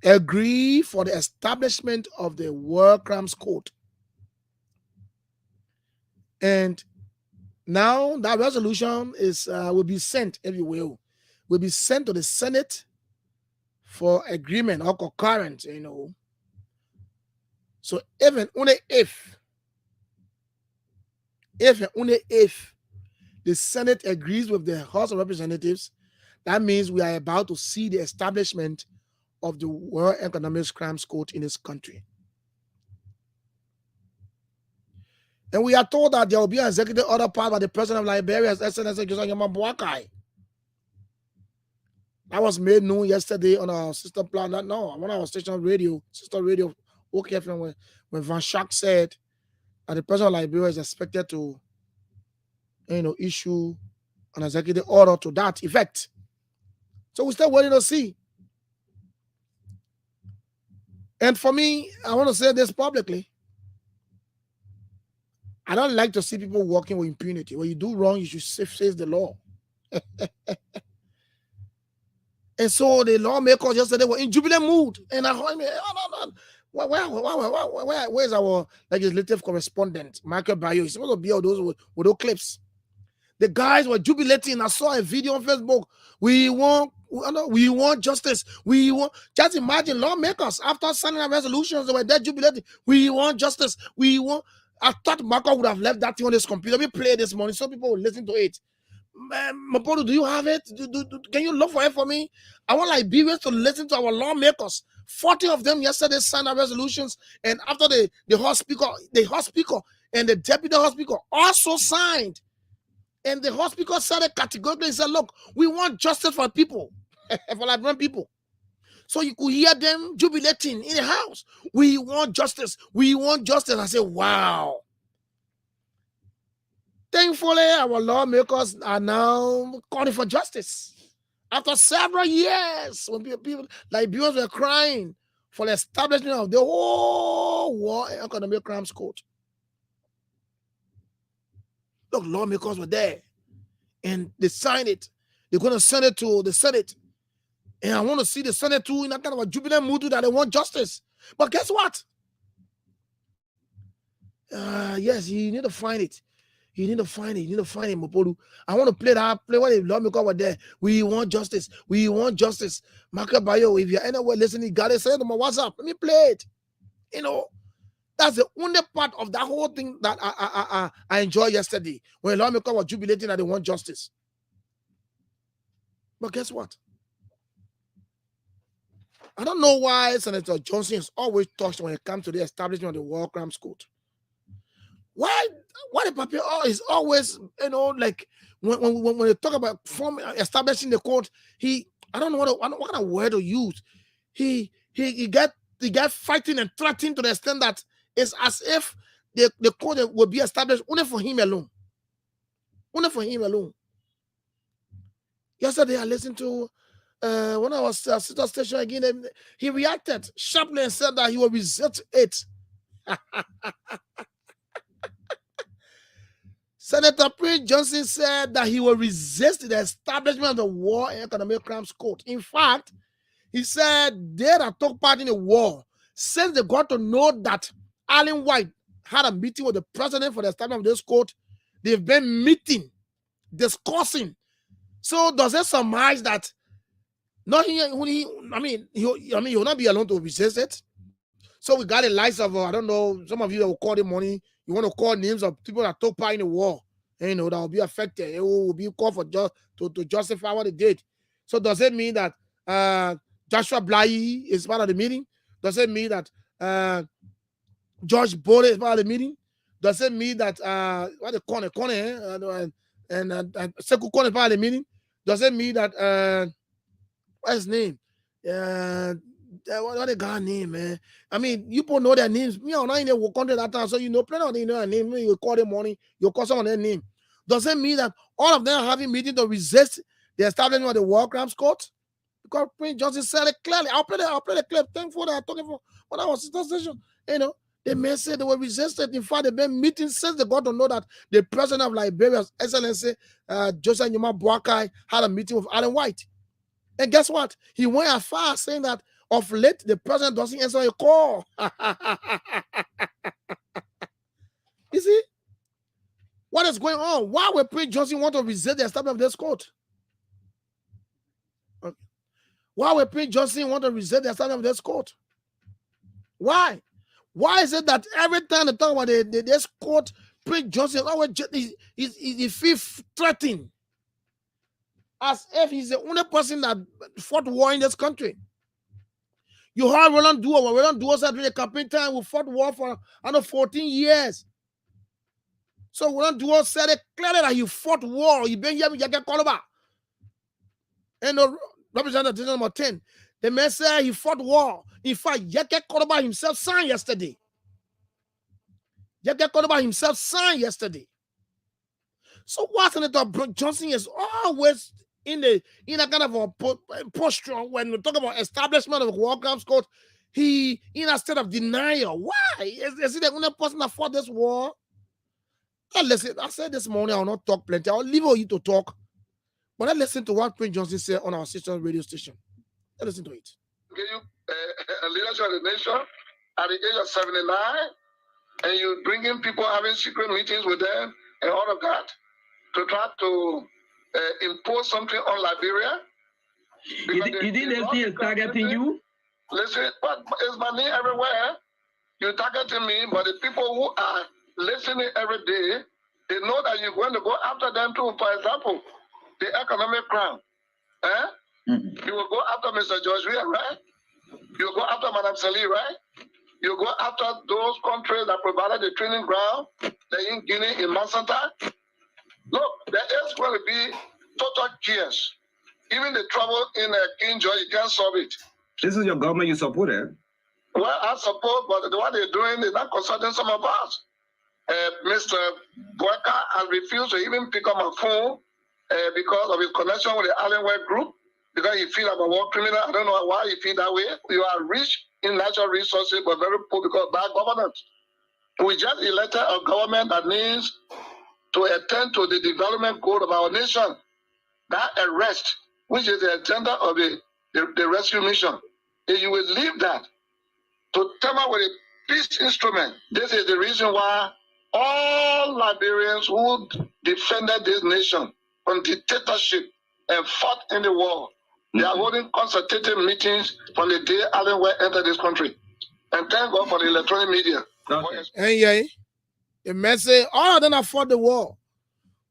agree for the establishment of the War Crimes Court. And now that resolution will be sent, if you will be sent to the Senate for agreement or concurrent, you know. So even only if the Senate agrees with the House of Representatives, That means we are about to see the establishment of the World Economic Crimes Court in this country. And we are told that there will be an executive order passed by the president of Liberia, His Excellency Josiah Nyauma Boakai. That was made known yesterday on our sister plan. No, on our station radio, sister radio, OKFM, when Van Schaak said that the president of Liberia is expected to, issue an executive order to that effect. So we're still waiting to see. And for me, I want to say this publicly. I don't like to see people working with impunity. When you do wrong, you should face the law. And so the lawmakers yesterday were in jubilant mood. And I heard me, where's our legislative correspondent, Michael Bayo? He's supposed to be all those with those clips. The guys were jubilating. I saw a video on Facebook. We want justice. Just imagine lawmakers after signing resolutions, they were there jubilating. We want justice. I thought Marco would have left that thing on his computer. Let me play this morning so people will listen to it. Mapolo, do you have it? Can you look for it for me? I want Liberians to listen to our lawmakers. 40 of them yesterday signed our resolutions, and after the House Speaker and the Deputy House Speaker also signed. And the House Speaker said it categorically and said, look, we want justice for people, for Liberian people. So you could hear them jubilating in the house. We want justice. We want justice. I said, wow. Thankfully, our lawmakers are now calling for justice. After several years, when people Liberians were crying for the establishment of the whole War Economic Crimes Court. Look, lawmakers were there, and they signed it. They're going to send it to the Senate. And I want to see the Senate too in that kind of a jubilant mood that they want justice. But guess what? Yes, you need to find it. You need to find it, Mapolo. I want to play what the lawmakers were there. We want justice. We want justice. Michael Bayo, if you're anywhere listening, you got to send it to my WhatsApp. Let me play it. That's the only part of that whole thing that I enjoyed yesterday, when lawmakers were jubilating that they want justice. But guess what? I don't know why Senator Johnson is always touched when it comes to the establishment of the War Crimes Court. Why the paper is always, like when they talk about establishing the court, I don't know what kind of word to use. He got fighting and threatening to the extent that it's as if the court will be established only for him alone. Only for him alone. Yesterday I listened to when I was at sister station again, he reacted sharply and said that he will resist it. Senator Prince Johnson said that he will resist the establishment of the War Economic Crimes Court. In fact, he said they that took part in the war, since they got to know that Allen White had a meeting with the president for the establishment of this court, they've been meeting, discussing. So does it surmise that he'll not be alone to resist it? So we got a list of, I don't know, some of you that will call the money. You want to call names of people that took part in the war, that will be affected. It will be called for to justify what they did. So does it mean that Joshua Bly is part of the meeting? Does it mean that George Bode is part of the meeting? Does it mean that what the Kone and Sekou Kone is part of the meeting? Does it mean that what's his name? What the guy name, man? I mean, you people know their names. Me, I'm not in the country that time, so you know plenty of them know their name. You call them money, you call someone their name. Does it mean that all of them are having meeting to resist the establishment of the War Crimes Court? Because Prince Johnson said it clearly. I'll play the clip. Thankful that I'm talking for when I was sister station. They may say they will resist it. In fact, they've been meeting since they got to know that the president of Liberia, His Excellency Josiah Nyauma Boakai, had a meeting with Allen White. And guess what? He went as far as saying that of late, the president doesn't answer a call. You see? What is going on? Why would Prince Johnson want to resist the establishment of this court? Okay. Why would Prince Johnson want to resist the establishment of this court? Why? Why is it that every time they talk about this court, Prince Johnson always he feels threatened? as if he's the only person that fought war in this country. You heard Roland Duo. When Roland Duo said during the campaign time, we fought war for another 14 years. So Roland Duo said it clearly that he fought war. He been here with Yaka Koloba. And the representative number 10, the man said he fought war. In fact, Yaka Koloba himself signed yesterday. Yaka Koloba himself signed yesterday. So what Senator Johnson is always in a kind of a posture when we talk about establishment of war crimes court, he in a state of denial. Why? Is he the only person that fought this war? Now listen, I said this morning I will not talk plenty. I'll leave you to talk. But let's listen to what Prince Johnson said on our sister radio station. Let's listen to it.
Give you a leadership of the nation at the age of 79, and you bring in people having secret meetings with them and all of that to try to impose something on Liberia.
You didn't see it targeting you?
Listen, but it's my name everywhere. You're targeting me, but the people who are listening every day, they know that you're going to go after them too. For example, the economic crime. You will go after Mr. George Weah, right? You will go after Madame Sali, right? You go after those countries that provided the training ground, in Guinea, in Masanta. Look, there is going to be total chaos. Even the trouble in King George, you can't solve it.
This is your government you support, eh?
Well, I support, but what they're doing, they're not consulting some of us. Mr. Boyka has refused to even pick up my phone because of his connection with the Allenware group, because he feels I'm a war criminal. I don't know why he feels that way. You are rich in natural resources, but very poor because of bad governance. We just elected a government that needs to attend to the development goal of our nation. That arrest, which is the agenda of the rescue mission. If you will leave that to come up with a peace instrument, this is the reason why all Liberians who defended this nation from dictatorship and fought in the war, they are holding consultative meetings from the day Allenware entered this country. And thank God for the electronic media.
And yeah, the message, all of them have fought the war.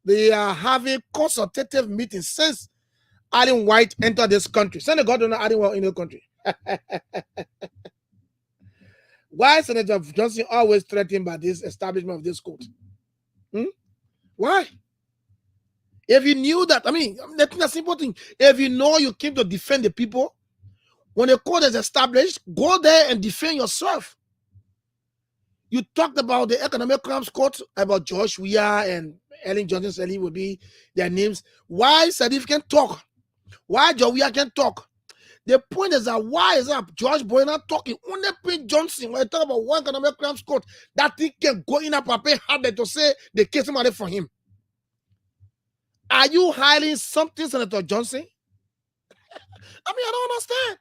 They are having consultative meetings since Allen White entered this country. Senator Gordon Allen White in the country. Why is Senator Johnson always threatened by this establishment of this court? Why? If you knew that, I mean, that's a simple thing. If you know you came to defend the people, when a court is established, go there and defend yourself. You talked about the Economic Crimes Court, about George Weah and Ellen Johnson Sirleaf would be their names. Why Sirleaf can talk? Why George Weah can talk? The point is that why is that George Boyna talking? Only Prince Johnson, when I talk about one Economic Crimes Court, that thing can go in a paper harder to say the case money for him. Are you hiding something, Senator Johnson? I mean, I don't understand.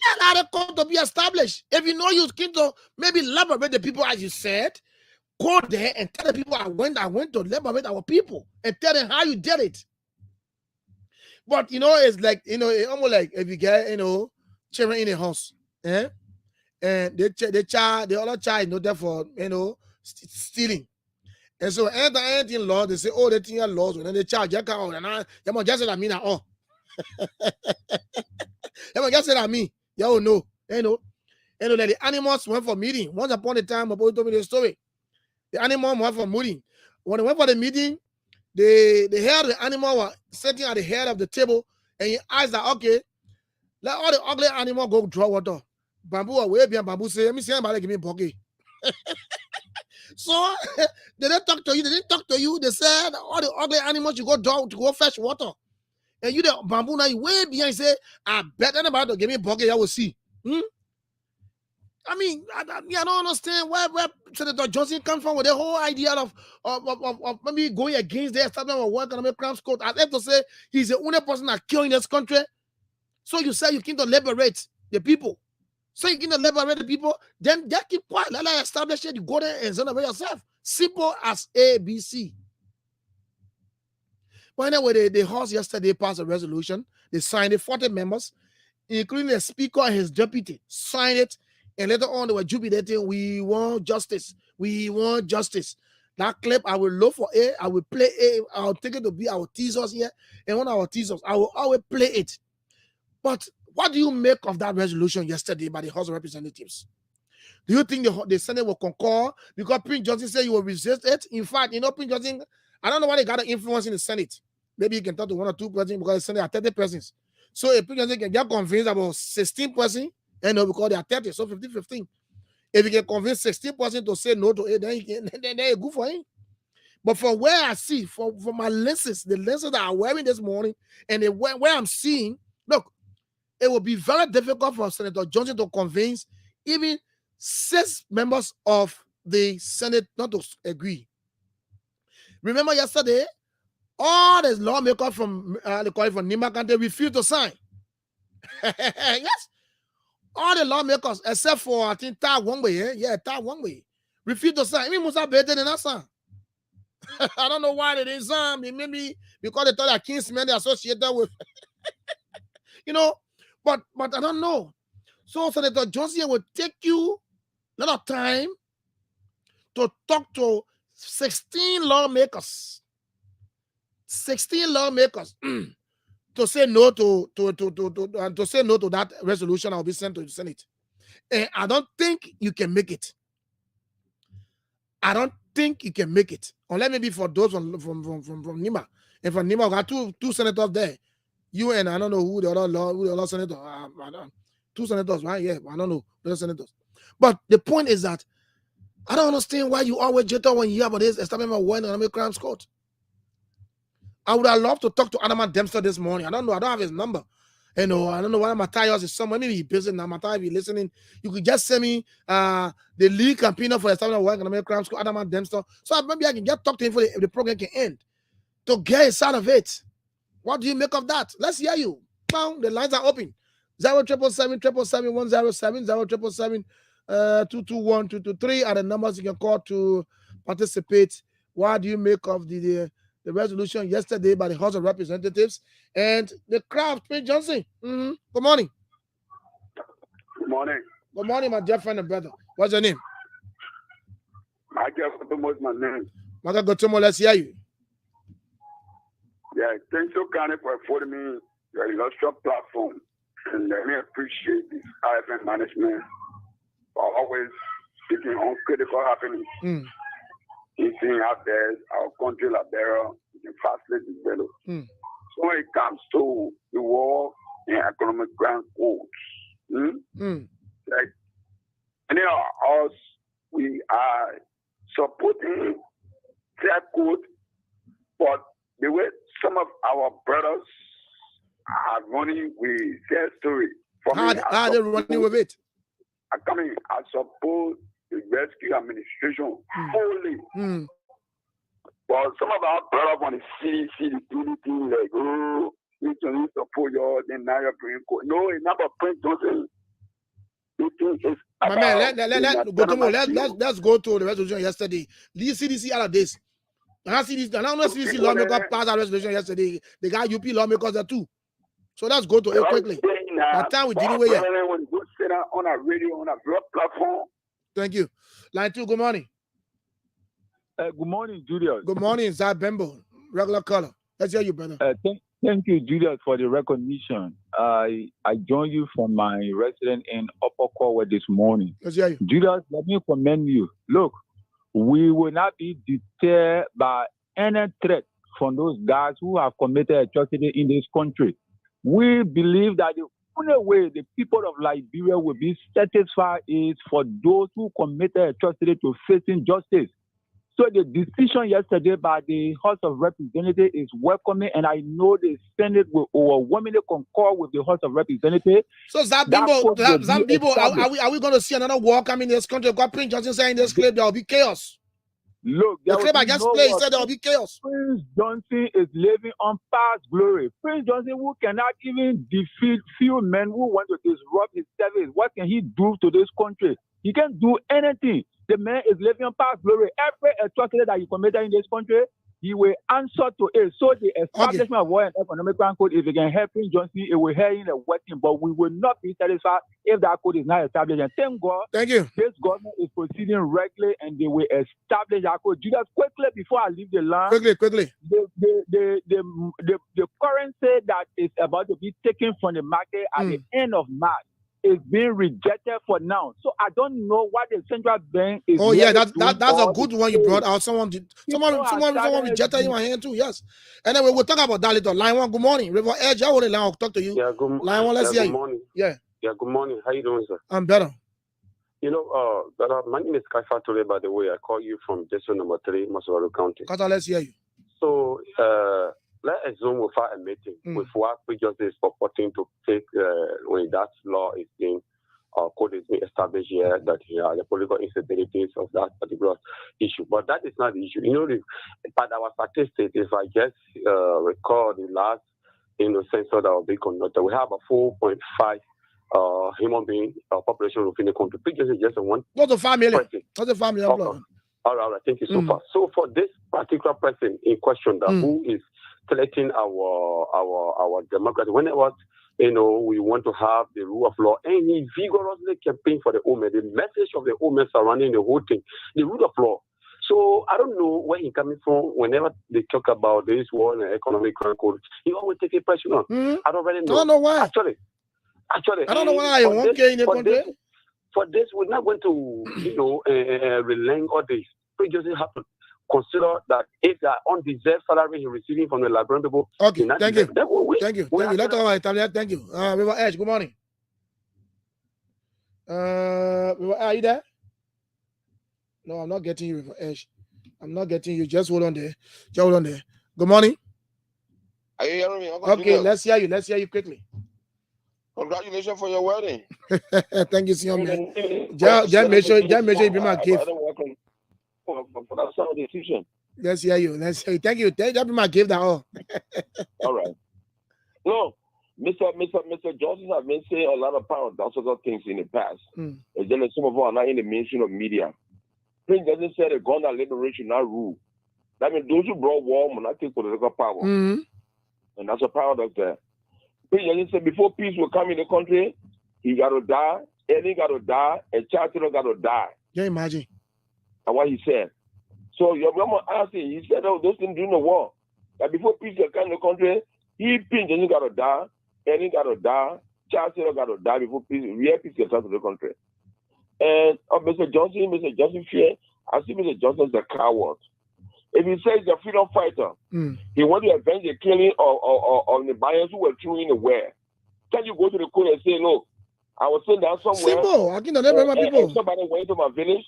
That had a court to be established. If you know you came to maybe liberate the people, as you said, go there and tell the people I went to liberate our people and tell them how you did it. But you know, it's like, you know, it's almost like if you get, you know, children in a house, and the other child is not there for, you know, stealing. And so anything law, they say, oh, they think laws, and then the child just come out and I just say that me now. Oh, you just say that me. Yo, no, you know, like the animals went for meeting. Once upon a time, my boy told me the story. The animal went for meeting. When they went for the meeting, the head of the animal was sitting at the head of the table, and he asked that, okay, let all the ugly animal go draw water. Bamboo away behind bamboo say, let me see anybody give me buggy. So they didn't talk to you. They didn't talk to you. They said all the ugly animals you go draw to go fetch water. And you the bamboo now you way behind say, I bet anybody to give me buggy, I will see. I mean, I don't understand where Senator Johnson comes from with the whole idea of maybe going against the establishment of World Economic Crimes Court. I have to say he's the only person that killing this country. So you say you came to liberate the people. So you came to liberate the people, then just keep quiet. Let us establish it. You go there and exonerate yourself. Simple as ABC. But anyway, the House yesterday passed a resolution. They signed it, 40 members, including the Speaker and his deputy, signed it. And later on, they were jubilating, we want justice. We want justice. That clip, I will look for A, I will play A, I'll take it to be our teasers here, and one of our teasers, I will always play it. But what do you make of that resolution yesterday by the House of Representatives? Do you think the Senate will concur? Because Prince Johnson said he will resist it. In fact, Prince Johnson, I don't know why they got an influence in the Senate. Maybe you can talk to 1 or 2 persons because the Senate are 30 persons. So if Prince Johnson can get convinced about 16 persons, because they are 30, so 15. If you can convince 16 persons to say no to it, then it's good for him. But from where I see, from my lenses, the lenses that I'm wearing this morning, and where I'm seeing, look, it will be very difficult for Senator Johnson to convince even 6 members of the Senate not to agree. Remember yesterday, all the lawmakers from from Nima County refused to sign. Yes. All the lawmakers, except for, I think, Ta Wongwei, Ta Wongwei, refused to sign. Even Musa Bete did not sign. I don't know why they didn't sign. Maybe because they thought that Kingsmen they associated with, but I don't know. So Senator Johnson will take you a lot of time to talk to 16 lawmakers. 16 lawmakers to say no to say no to that resolution that will be sent to the Senate. And I don't think you can make it. I don't think you can make it. Unless maybe for those from Nima. And from Nima, we got two senators there. You and I don't know who the other senator. 2 senators, right? Yeah, I don't know the senators. But the point is that I don't understand why you always jitter when you hear about this establishment of war in the Economic Crimes Court. I would have loved to talk to Adaman Dempster this morning. I don't know. I don't have his number. I don't know why Matthias is somewhere. Maybe he's busy now. Matthias, if you're listening, you could just send me the lead campaigner for establishment of war in the Economic Crimes Court, Adaman Dempster. So maybe I can just talk to him for the program can end. To get his side of it. What do you make of that? Let's hear you. Bang, the lines are open. 0777 107 0777 221 223 are the numbers you can call to participate. What do you make of the resolution yesterday by the House of Representatives and the crowd? Prince Johnson. Good morning.
Good morning.
Good morning, my dear friend and brother. What's your name?
Michael Gotomo is my name.
Michael Gotomo, let's hear you.
Yeah, thanks so kindly for affording me your illustrious platform. And let me appreciate this IFN management for always speaking on critical happenings. Seeing out there, our country, Liberia, can fastly develop. So when it comes to the war and economic ground courts, like any of us, we are supporting that court, but the way some of our brothers are running with their story.
How are they running with it?
I support the rescue administration fully. But some of our brothers want to see the thing like, oh, you can support your then now you're bringing court. No, it's not about Prince Johnson.
My man, let's go to the resolution yesterday. The CDC out of this. I don't know CDC lawmakers passed that resolution yesterday. They got UP lawmakers there too. So let's go to it quickly. That time we didn't wait yet.
On a radio, on a blog platform.
Thank you. Line 2, good morning.
Good morning, Julius.
Good morning, Zab Bembo. Regular caller. Let's hear you, brother.
Thank you, Julius, for the recognition. I joined you from my residence in Upper Cornwall this morning.
Let's hear you.
Julius, let me commend you. Look, we will not be deterred by any threat from those guys who have committed atrocity in this country. We believe that the only way the people of Liberia will be satisfied is for those who committed atrocity to facing justice. So the decision yesterday by the House of Representatives is welcoming, and I know the Senate will overwhelmingly concur with the House of Representatives.
So Zambibo, are we going to see another war coming in this country? Because Prince Johnson saying in this clip there will be chaos.
Look,
the clip I just played said there will be chaos.
Prince Johnson is living on past glory. Prince Johnson, who cannot even defeat few men who want to disrupt his service, what can he do to this country? He can't do anything. The man is living on past glory. Every atrocity that he committed in this country, he will answer to it. So the establishment of War and Economic Crime Code, if it can help Prince Johnson, it will help in the working, but we will not be satisfied if that code is not established. And thank God, this government is proceeding regularly and they will establish that code. Judas, quickly before I leave the land,
quickly.
The currency that is about to be taken from the market at the end of March is being rejected for now. So I don't know what the central bank is.
Oh yeah, that's a good one you brought out. Someone rejected you on here too. Yes. Anyway, we'll talk about that later. Line 1, good morning. River Edge, I want to talk to you.
Yeah, good morning.
Line 1, let's hear
good
you.
Morning.
Yeah.
Yeah, good morning. How you doing, sir?
I'm better.
You know, my name is Kaifa Tole, by the way. I call you from district number 3, Masoro County.
Kata, let's hear you.
So let's assume we file a meeting with what we just is purporting to take when that law is being code is being established here, that the political instabilities of that particular issue. But that is not the issue. You know, but our statistics, if I just recall the last census that will be conducted, we have a 4.5 human being population within the country. Just one.
What's the 5 million? What's the 5 million?
Okay. All right, thank you so far. So for this particular person in question, who is threatening our democracy, when it was, we want to have the rule of law, and he vigorously campaigned for the women, the message of the women surrounding the whole thing, the rule of law. So I don't know where he's coming from. Whenever they talk about this war and economic crime code, he always take it personal. I don't really know.
I don't know why.
Actually,
I don't know why you won't get in the country.
For this, we're not going to, relent all this. We just have to consider that if the undeserved salary he's receiving from the Liberian people.
Okay, thank you. Thank you. Let's talk about Italia. Thank you. River Edge, good morning. River, are you there? No, I'm not getting you, River Edge. I'm not getting you. Just hold on there. Good morning.
Are you hearing me?
Okay, let's hear you. Let's hear you quickly.
Congratulations for your wedding.
Thank you, senior man. Just make sure you bring my gift.
That's our decision.
Let's hear you. Thank you. Just bring my gift now.
All right. No, Mr. Johnson has been saying a lot of paradoxical things in the past. And then some of them are not in the mainstream of media. Prince Johnson said a gun and liberation not rule. That means those who brought war will not take political power. And that's a paradox there. Prince Johnson said before peace will come in the country, he got to die, Eddie got to die, and Charter got to die.
Can you imagine?
That's what he said. So your mama asked him, he said, those things during the war. That before peace will come in the country, Prince Johnson got to die, Eddie got to die, Charter got to die before peace will come to the country. And Mr. Johnson fear, I see Mr. Johnson is a coward. If he says he's a freedom fighter, he wants to avenge the killing of the Bayans who were through in the war. Can you go to the court and say, look, I was sitting down somewhere.
Simple. I can never my people.
And somebody went to my village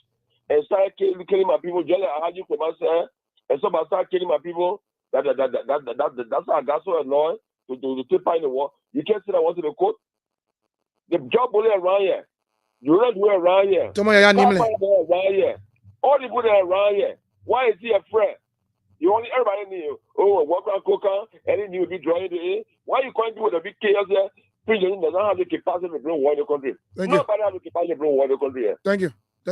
and started killing my people. Jelly, I had you come and say, and somebody started killing my people. That's how I got so annoyed to take part in the war. You can't say that I went to the court. The job only around here. You don't do it around here. Around here. All the people that are around here. Why is he afraid? You only everybody knew. Oh, walk around coca, and you will be drawing the air. Why are you going to with a big chaos here? President does not have the capacity to bring war in the country. Nobody has the capacity to bring war in the country here.
Thank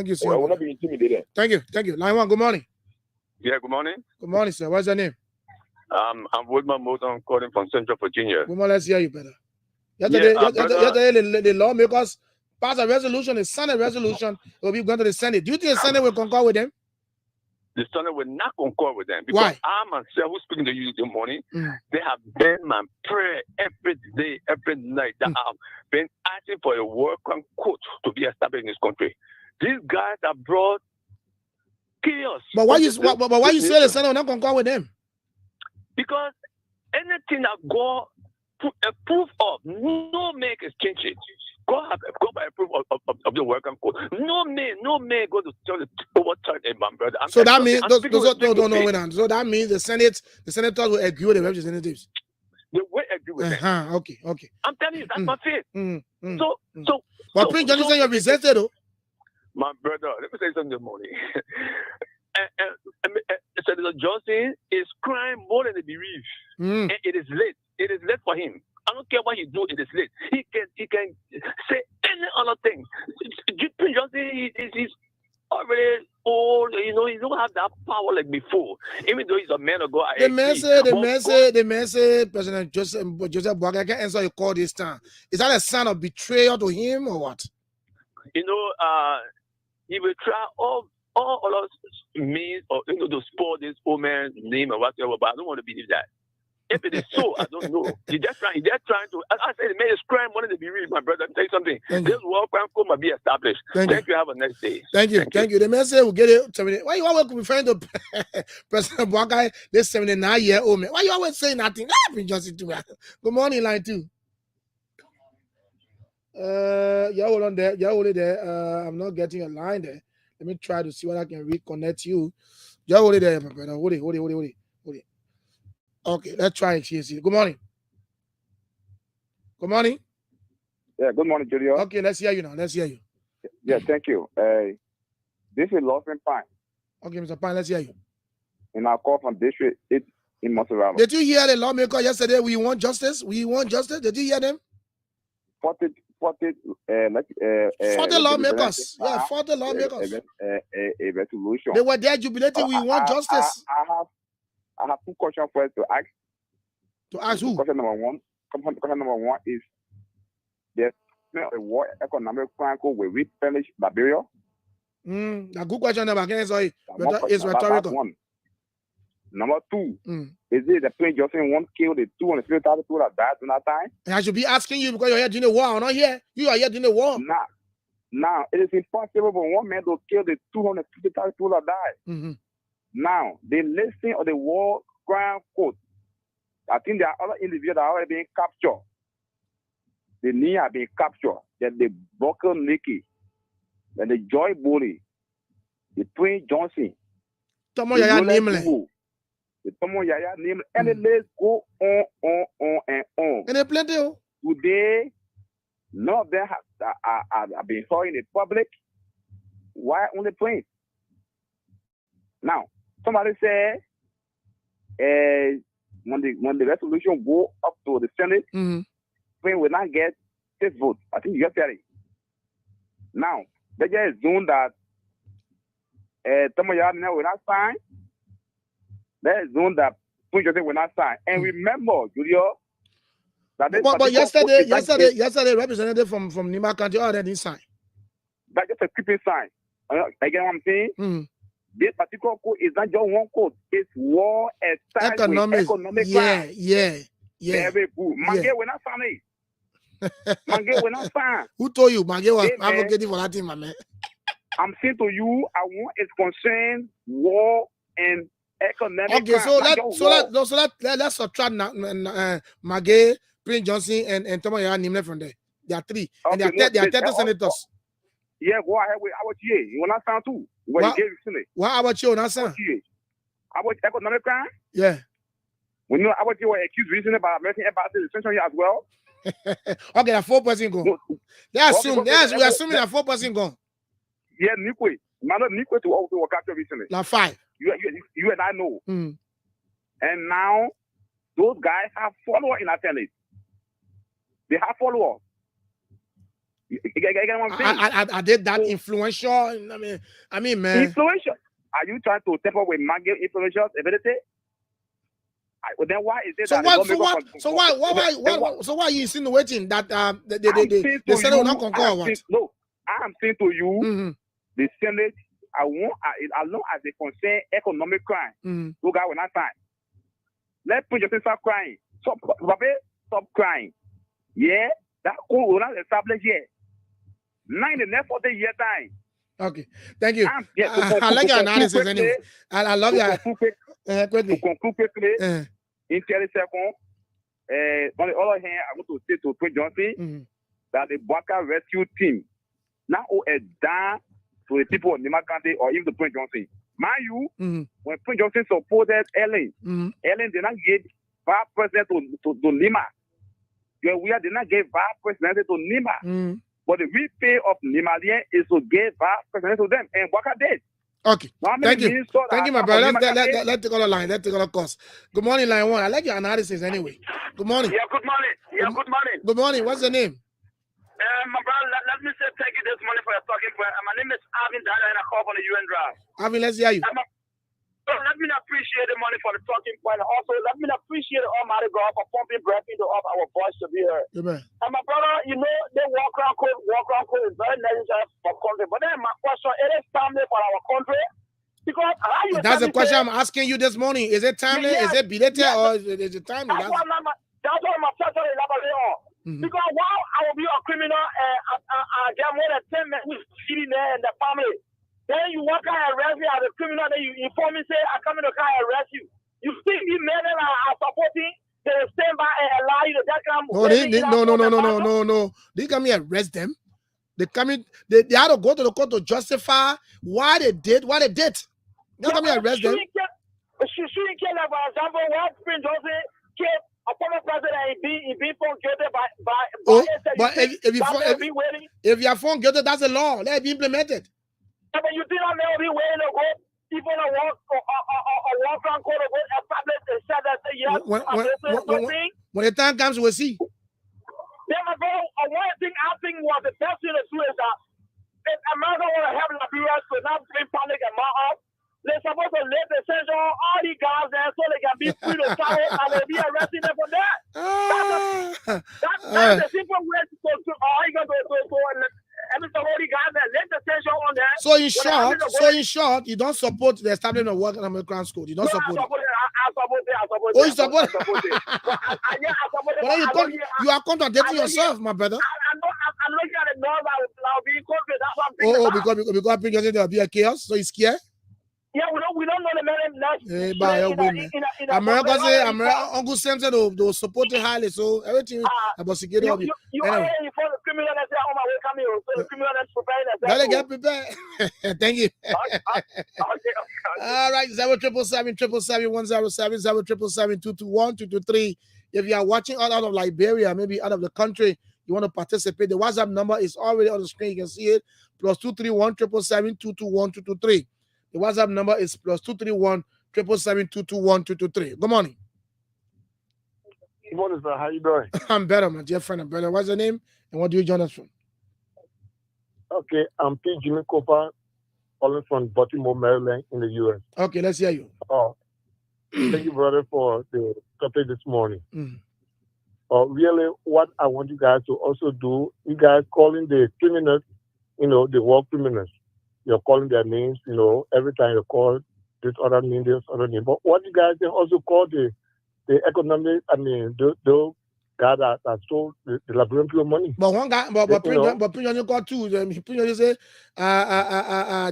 you, sir.
I will not be intimidated.
Thank you. Line 1, good morning.
Yeah, good morning.
Good morning, sir. What's your name?
I'm Woodman Moton, calling from Central Virginia.
Woodman, let's hear you better. Yesterday, the lawmakers passed a resolution, a Senate resolution, will be going to the Senate. Do you think the Senate will concur with them?
The Senate will not concur with them because I myself, who's speaking to you this morning, they have been my prayer every day, every night that I've been asking for a war crime court to be established in this country. These guys have brought chaos.
But why you say the Senate will not concur with them?
Because anything that God put a proof of, no man can change it. Go by a proof of the work code. No man go to overturn it, my brother.
So that means So that means the senators will agree with the representatives.
They will agree with them.
Okay.
I'm telling you, that's my faith.
But Prince Johnson, you're resisted, though.
My brother, let me say something this morning. Senator Johnson is crying more than he believes. And it is late. It is late for him. I don't care what he do, it is late. He can say any other thing. Prince Johnson is already old. old, you know, he don't have that power like before. Even though he's a man of God.
The man say, President Joseph Boakai can answer your call this time. Is that a sign of betrayal to him or what?
You know, he will try all other means or to spoil this old man's name or whatever, but I don't want to believe that. If it is so, I don't know. He's just trying to. I said, the man is crying money to be real, my brother. I'll tell you something. This war crime must be established. Thank you. Have a nice day.
Thank you. The man said we'll get it. Why you always referring to President Boakai, this 79-year-old man? Why you always saying nothing? Good morning, line 2. Yeah, hold on there. Yeah, hold it there. I'm not getting a line there. Let me try to see what I can reconnect you. Yeah, hold it there, my brother. Hold it. Okay, let's try it here. Good morning. Good morning.
Yeah, good morning, Julio.
Okay, let's hear you now. Let's hear you.
Yeah, thank you. This is Lawson Pine.
Okay, Mr. Pine, let's hear you.
And I call from District 8 in Montserrat.
Did you hear the lawmaker yesterday? We want justice. Did you hear them?
40
lawmakers. Yeah, 40 lawmakers.
A resolution.
They were there jubilating. We want justice.
I have 2 questions for you to ask.
To ask who?
Question number one is the war economic crime will we finish Liberia?
A good question. I can't answer it. It's rhetorical.
One. Number 2, is it the Prince Johnson won't kill the 250,000 people that died in that time?
And I should be asking you because you're here doing the war. I'm not here. You are here doing the war.
Now, it is impossible for one man to kill the 250,000 people that died. Now, the listing of the war crime code, I think there are other individuals that are already being captured. The knee are being captured. Then the Booker Nikki, then the Joy Bully, the Prince Johnson, the Tomo Yaya name, and the list go on and on.
And they plenty.
Today, none of them have been heard in the public. Why only Prince? Now, somebody say, when the resolution go up to the Senate, Prince will not get 6 votes. I think you get it. Now, they just assume that Tomo Yaya will not sign. There is zone that Prince Joseph will not sign. And remember, Julio, that
but yesterday, representative from Nima County already signed.
That's just a creeping sign. Again, what I'm saying? This particular code is not just one code. It's war economic crime.
Yeah.
Very good. Mange will not sign it. Mange will not sign.
Who told you? Mange was advocating for that thing, my man.
I'm saying to you, I want it's concerned war and economic.
Okay, so let's subtract Magay, Prince Johnson, and Tomo Yaya Nimle from there. There are 3, and there are 30 senators.
Yeah, go ahead with Awachi. You will not sound too.
What Awachi will not sound?
About economic crime?
Yeah.
We know Awachi were accused recently by American embassy detention here as well.
Okay, that 4% gone. They assume we're assuming that 4% gone.
Yeah, Nikwe. Man, Nikwe to also work after recently.
Now 5.
You and I know. And now those guys have followers in our Senate. They have followers.
I did that influential. I mean, man.
Influential. Are you trying to step up with Maggie influential ability? Then why is it
so why are you insinuating that the Senate will not concur?
No, I'm saying to you, the Senate, as long as they concern economic crime, those guys will not sign. Let Prince Joseph stop crying. Stop crying. Yeah, that code will not establish yet. 9 in the next 40 year time.
Okay, thank you. I like your analysis anyway. I love your.
To conclude quickly, in 30 seconds, on the other hand, I want to say to Prince Johnson that the Boakai rescue team now owe a dime to the people of Nima County or even the Prince Johnson. Mind you, when Prince Johnson supported Ellen, Ellen did not give vice president to Nima. We did not give vice president to Nima. But the real pay of Nimalian is to give vice president to them. And Boakai did.
Okay. Thank you. Thank you, my brother. Let's take all the line. Let's take all the course. Good morning, line 1. I like your analysis anyway. Good morning.
Yeah, good morning.
Good morning. What's the name?
My brother, let me say thank you this morning for your talking point. My name is Alvin Dada, and I call from the UN Drive.
Alvin, let's hear you.
So let me appreciate the money for the talking point. Also, let me appreciate the Almighty God for pumping breath into our voice to be heard.
Amen.
And my brother, you know, the walk around code is very necessary for country. But then my question, it is timely for our country. Because
that's the question I'm asking you this morning. Is it timely? Is it belated or is it timely?
That's what my church is elaborating on. Because while I will be a criminal and get more than 10 men who's sitting there in the family, then you walk out and arrest me as a criminal, then you inform me, say, I come in the car and arrest you. You think these men are supporting, they stand by and allow you to that kind of...
No. They come here and arrest them. They come in, they had to go to the court to justify why they did what they did. They come here and arrest them.
Shooting killer, for example, what Prince Joseph killed a former president and being found guilty
but if you are found guilty, that's the law. Let it be implemented.
Yeah, but you think I'm going to be waiting to go, even a walk around court to go establish and say that, yes,
when the time comes, we'll see.
Then my brother, one thing I think was the best thing to do is that if America want to help Liberia to not bring panic and up, they're supposed to let the censure all these guys there so they can be free to travel and they'll be arresting them for that. That's a simple way to
So in short, you don't support the establishment of work American school. You don't support it.
I support it.
Oh, you support it? But you are contradicting yourself, my brother.
I'm looking at the north. I'll be confident. That's what I'm thinking.
Because President there will be a chaos, so he's scared.
Yeah, we don't know the man.
America say Uncle Sam said they'll support it highly, so everything about security.
You already for the criminal that say, "Oh my way, come here." So the criminal that's prepared.
Gotta get prepared. Thank you.
Okay.
All right, 0777 221 If you are watching out of Liberia, maybe out of the country, you want to participate. The WhatsApp number is already on the screen. You can see it. +231 777 221 223. The WhatsApp number is +231 777 221 223. Good morning.
Good morning, sir. How you doing?
I'm better, my dear friend. I'm better. What's your name and what do you join us from?
Okay, I'm P. Jimmy Cooper, calling from Baltimore, Maryland, in the U.S.
Okay, let's hear you.
Thank you, brother, for the topic this morning. Really, what I want you guys to also do, you guys calling the criminals, the war criminals. You're calling their names, every time you call this other name, this other name. But what you guys can also call the economic, those guys that stole the Liberian people money.
But one guy, but Prince called two. Prince say,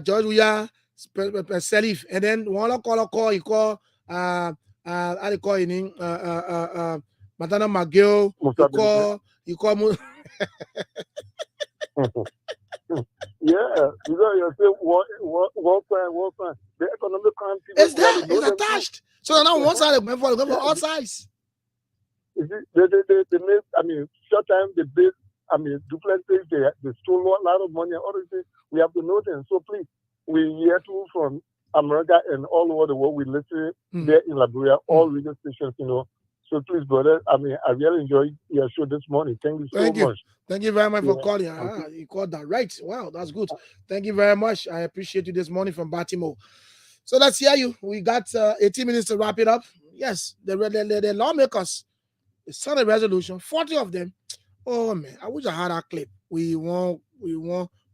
George Weah, Salif, and then one call, he called, how do you call his name? Matana McGill, you call
Yeah, you say war crime. The economic crime people
it's there, it's attached. So they're not one side, they're going for all sides.
They made, short time they built, duplexes, they stole a lot of money and other things. We have to know them. So please, we hear too from America and all over the world. We listen there in Liberia, all radio stations, So please, brother, I really enjoyed your show this morning. Thank you so much.
Thank you very much for calling. You called that right. Wow, that's good. Thank you very much. I appreciate you this morning from Baltimore. So let's hear you. We got 18 minutes to wrap it up. Yes, the lawmakers, they signed a resolution, 40 of them. Oh man, I wish I had that clip. We want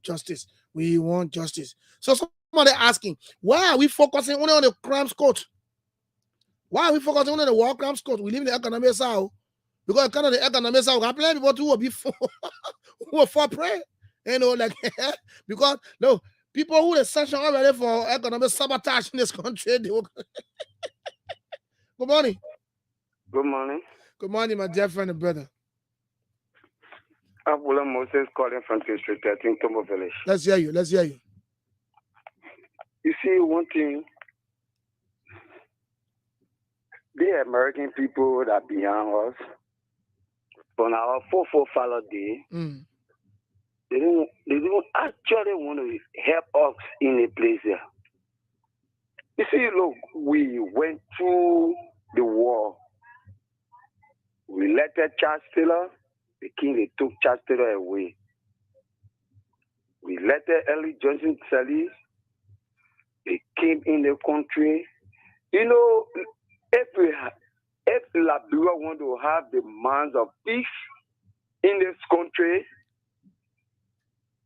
justice. We want justice. So somebody asking, why are we focusing only on the crimes court? Why are we focusing on the war crimes court? We live in the economic south. Because kind of the economic south, we have plenty of people who will be for prey. Because no, people who are sanctioned already for economic sabotage in this country. Good morning.
Good morning.
Good morning, my dear friend and brother.
Abula Moses calling from District 13, Tomo Village.
Let's hear you.
You see, one thing, the American people that are behind us, on our 4-4 day, they don't actually want to help us in a place there. You see, look, we went through the war. We elected Charles Taylor. The king, they took Charles Taylor away.
We elected Ellie Johnson Sirleaf. They came in the country. You know, if Liberia want to have the demands of peace in this country,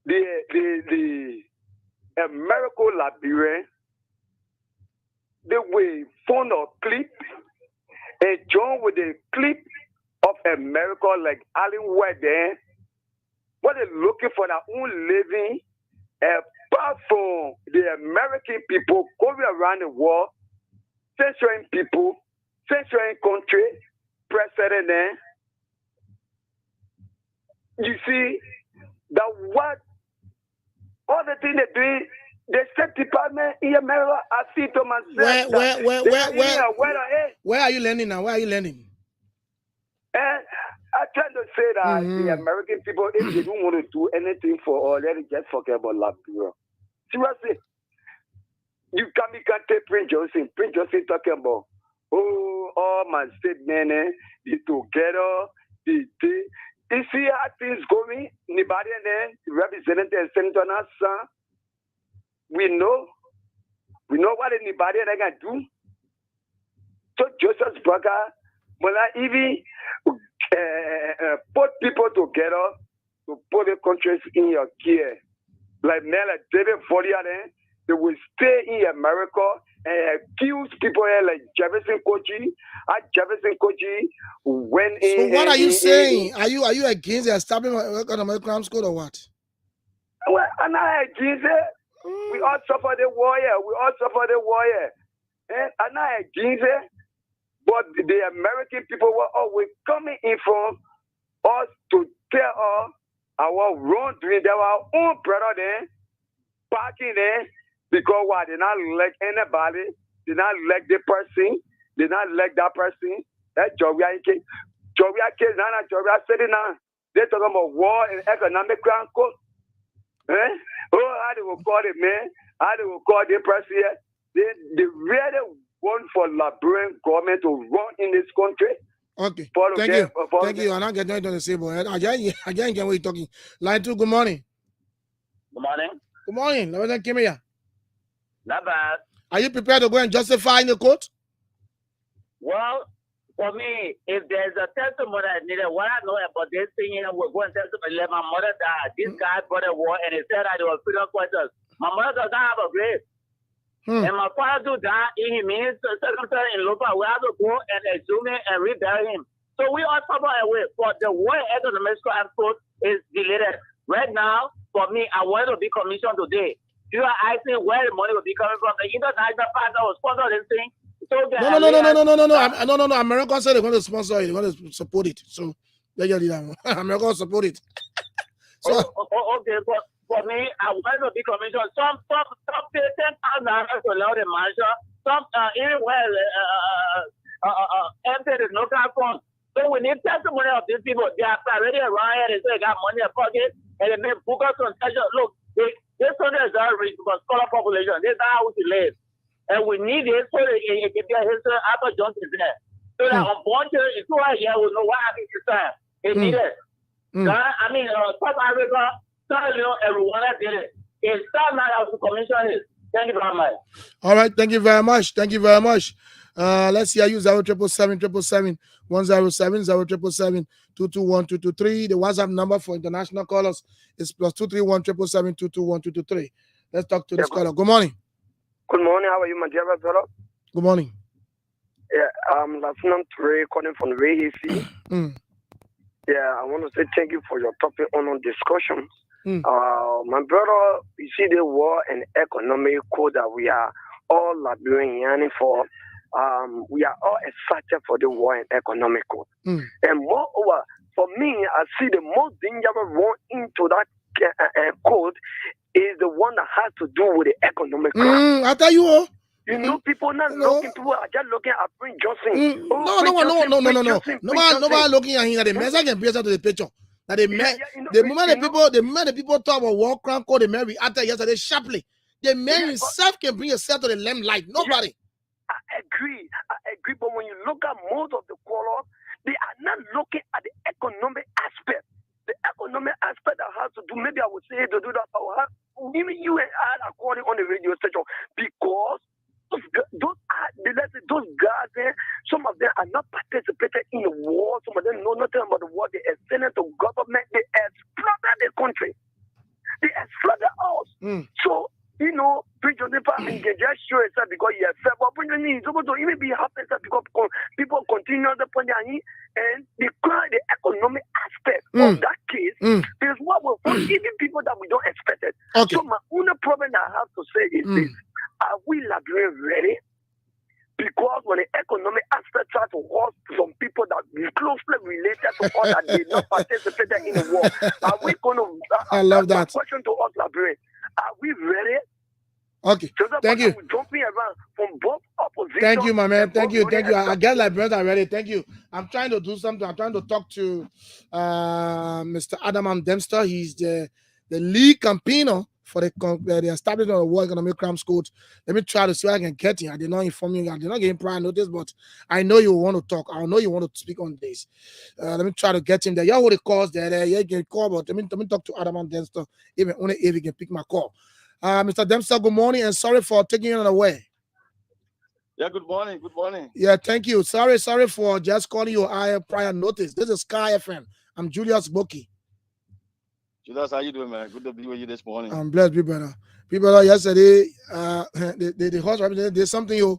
the American Liberian, they will phone a clip and join with the clip of America like Allen Wedding. What they're looking for their own living, apart from the American people going around the world, censoring people, censoring country, president. You see that what all the things they're doing, the State Department in America, I see to myself.
Where are you learning now? Where are you learning?
And I try to say that the American people, if they don't want to do anything for us, let it just forget about Liberia. Seriously, you can't take Prince Johnson. Prince Johnson talking about, all my state men, they together, they. You see how things going? Anybody and then representative and senator son. We know what anybody they can do. So Joseph Burger, when I even put people together to put the countries in your care. Like men like David Follier, they will stay in America and accuse people like Jefferson Koji. Jefferson Koji went in.
So what are you saying? Are you against the establishment of American school or what?
Well, I'm not against it. We all suffer the warrior. And I'm not against it. But the American people were always coming in from us to tell us our wrongdoing. They were our own brother then, backing there, because why? They not like anybody. They not like the person. They not like that person. That Jovia case, sitting now. They talking about war and economic crime code. How they will call it, man? How they will call the person here? They really want for Liberian government to run in this country.
Okay. Thank you. I'm not getting to the table. I can't get what you're talking. Line 2, good morning.
Good morning.
Good morning.
Not bad.
Are you prepared to go and justify in the court?
Well, for me, if there's a testimony I needed, what I know about this thing, we're going to testimony. My mother died. This guy brought a war and he said that there were freedom fighters. My mother does not have a grave. And my father do that in his circumstance in Lopa. We have to go and exhume him and rebury him. So we all suffer away. But the war economic court is delayed. Right now, for me, I want to be commissioned today. You are asking where the money will be coming from. The international partner will sponsor this thing. So
No. America said they're going to sponsor it. They're going to support it. So America will support it.
So, okay, but for me, I want to be commissioned. Some pay $10,000 to allow the marshal. Some even empty the local fund. So we need testimony of these people. They are already around here. They say they got money in their pocket and they make bogus concession. Look, this country is not rich because scholar population. This is how we live. And we need it so that it can be a history after Johnson is there. So that on born here, it's all right here, we know what happened this time. It needed. I mean, South Africa, everyone that did it. It's not like I was commission it. Thank you very much.
All right, thank you very much. Let's see. I use 0777 107 0777 221 223. The WhatsApp number for international callers is +231 777 221 223. Let's talk to this caller. Good morning.
Good morning. How are you, my dear brother?
Good morning.
Yeah, Lieutenant Ray calling from Ray AC. Yeah, I want to say thank you for your topic on discussion. My brother, you see the war and economic code that we are all Liberian yearning for. We are all excited for the war and economic code. And moreover, for me, I see the most dangerous one into that code is the one that has to do with the economic crime.
I tell you all.
You know, people not looking. People are just looking at Prince Johnson.
No. Nobody looking at him. The message can bring us to the picture. That the moment the people talk about war crime code, the man reacted yesterday sharply. The man himself can bring himself to the limelight. Nobody.
I agree. But when you look at most of the callers, they are not looking at the economic aspect. The economic aspect that has to do maybe I would say to do that. Even you and I are calling on the radio station because those guys there, some of them are not participating in the war. Some of them know nothing about the war. They are sending to government. They exploited the country. They exploited us. So, you know, Prince Joseph can just show itself because he has said, but Prince Joseph is supposed to even be happy because people continue to put their hand and the economic aspect of that case is what will put even people that we don't expect it.
Okay.
So my only problem I have to say is this. Are we Liberians ready? Because when the economic aspect starts to hurt some people that are closely related to us that did not participate in the war, are we going to?
I love that.
Question to us, Liberians: are we ready?
Okay. Thank you.
Jumping around from both opposition.
Thank you, my man. Thank you. I get Liberians already. Thank you. I'm trying to do something. I'm trying to talk to Mr. Adam Dempster. He's the lead campaigner for the establishment of the World Economic Crimes Court. Let me try to see if I can get him. I did not inform you. I did not get him prior notice, but I know you want to talk. I know you want to speak on this. Let me try to get him there. You hold the calls there. You can call, but let me talk to Adam Dempster, even only if he can pick my call. Mr. Dempster, good morning, and sorry for taking you away.
Yeah, good morning. Good morning.
Yeah, thank you. Sorry for just calling you prior notice. This is Sky FM. I'm Julius Boki.
Julius, how you doing, man? Good to be with you this morning.
I'm blessed, people. People, yesterday, the host representative did something. You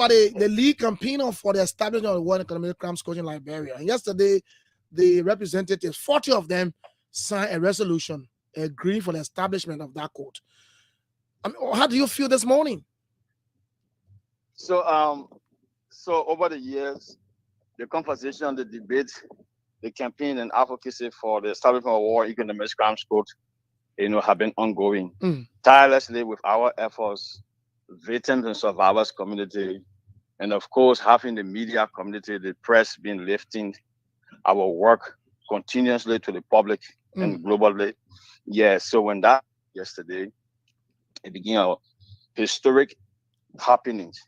are the lead campaigner for the establishment of the World Economic Crimes Court in Liberia. And yesterday, the representatives, 40 of them, signed a resolution agreeing for the establishment of that court. How do you feel this morning?
So over the years, the conversation, the debate, the campaign and advocacy for the establishment of World Economic Crimes Court, have been ongoing tirelessly with our efforts, victims and survivors community, and of course having the media community, the press, been lifting our work continuously to the public and globally. Yeah. So when that yesterday, it began a historic happenings.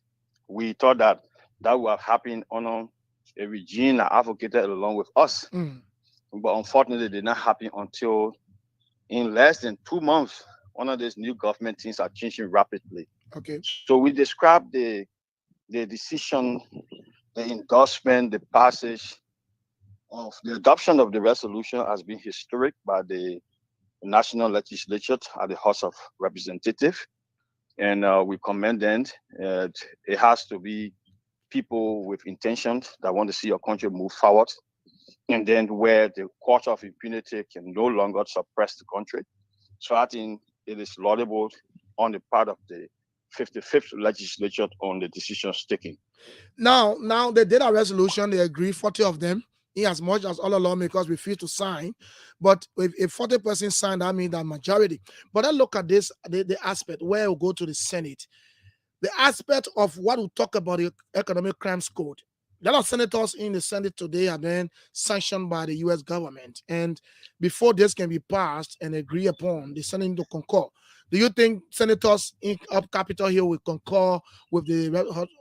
We thought that would have happened on a regime that advocated along with us. But unfortunately, it did not happen until in less than 2 months, one of these new government things are changing rapidly.
Okay.
So we described the decision, the endorsement, the passage of the adoption of the resolution as being historic by the National Legislature at the House of Representatives. And we commend them. It has to be people with intentions that want to see your country move forward, and then where the court of impunity can no longer suppress the country. So I think it is laudable on the part of the 55th legislature on the decisions taken.
Now they did a resolution. They agree, 40 of them, in as much as all the lawmakers refuse to sign. But if 40% sign, that means that majority. But then look at this, the aspect where we go to the Senate. The aspect of what we talk about the Economic Crimes Code. There are senators in the Senate today have been sanctioned by the U.S. government. And before this can be passed and agreed upon, the Senate to concur. Do you think senators up Capitol Hill will concur with the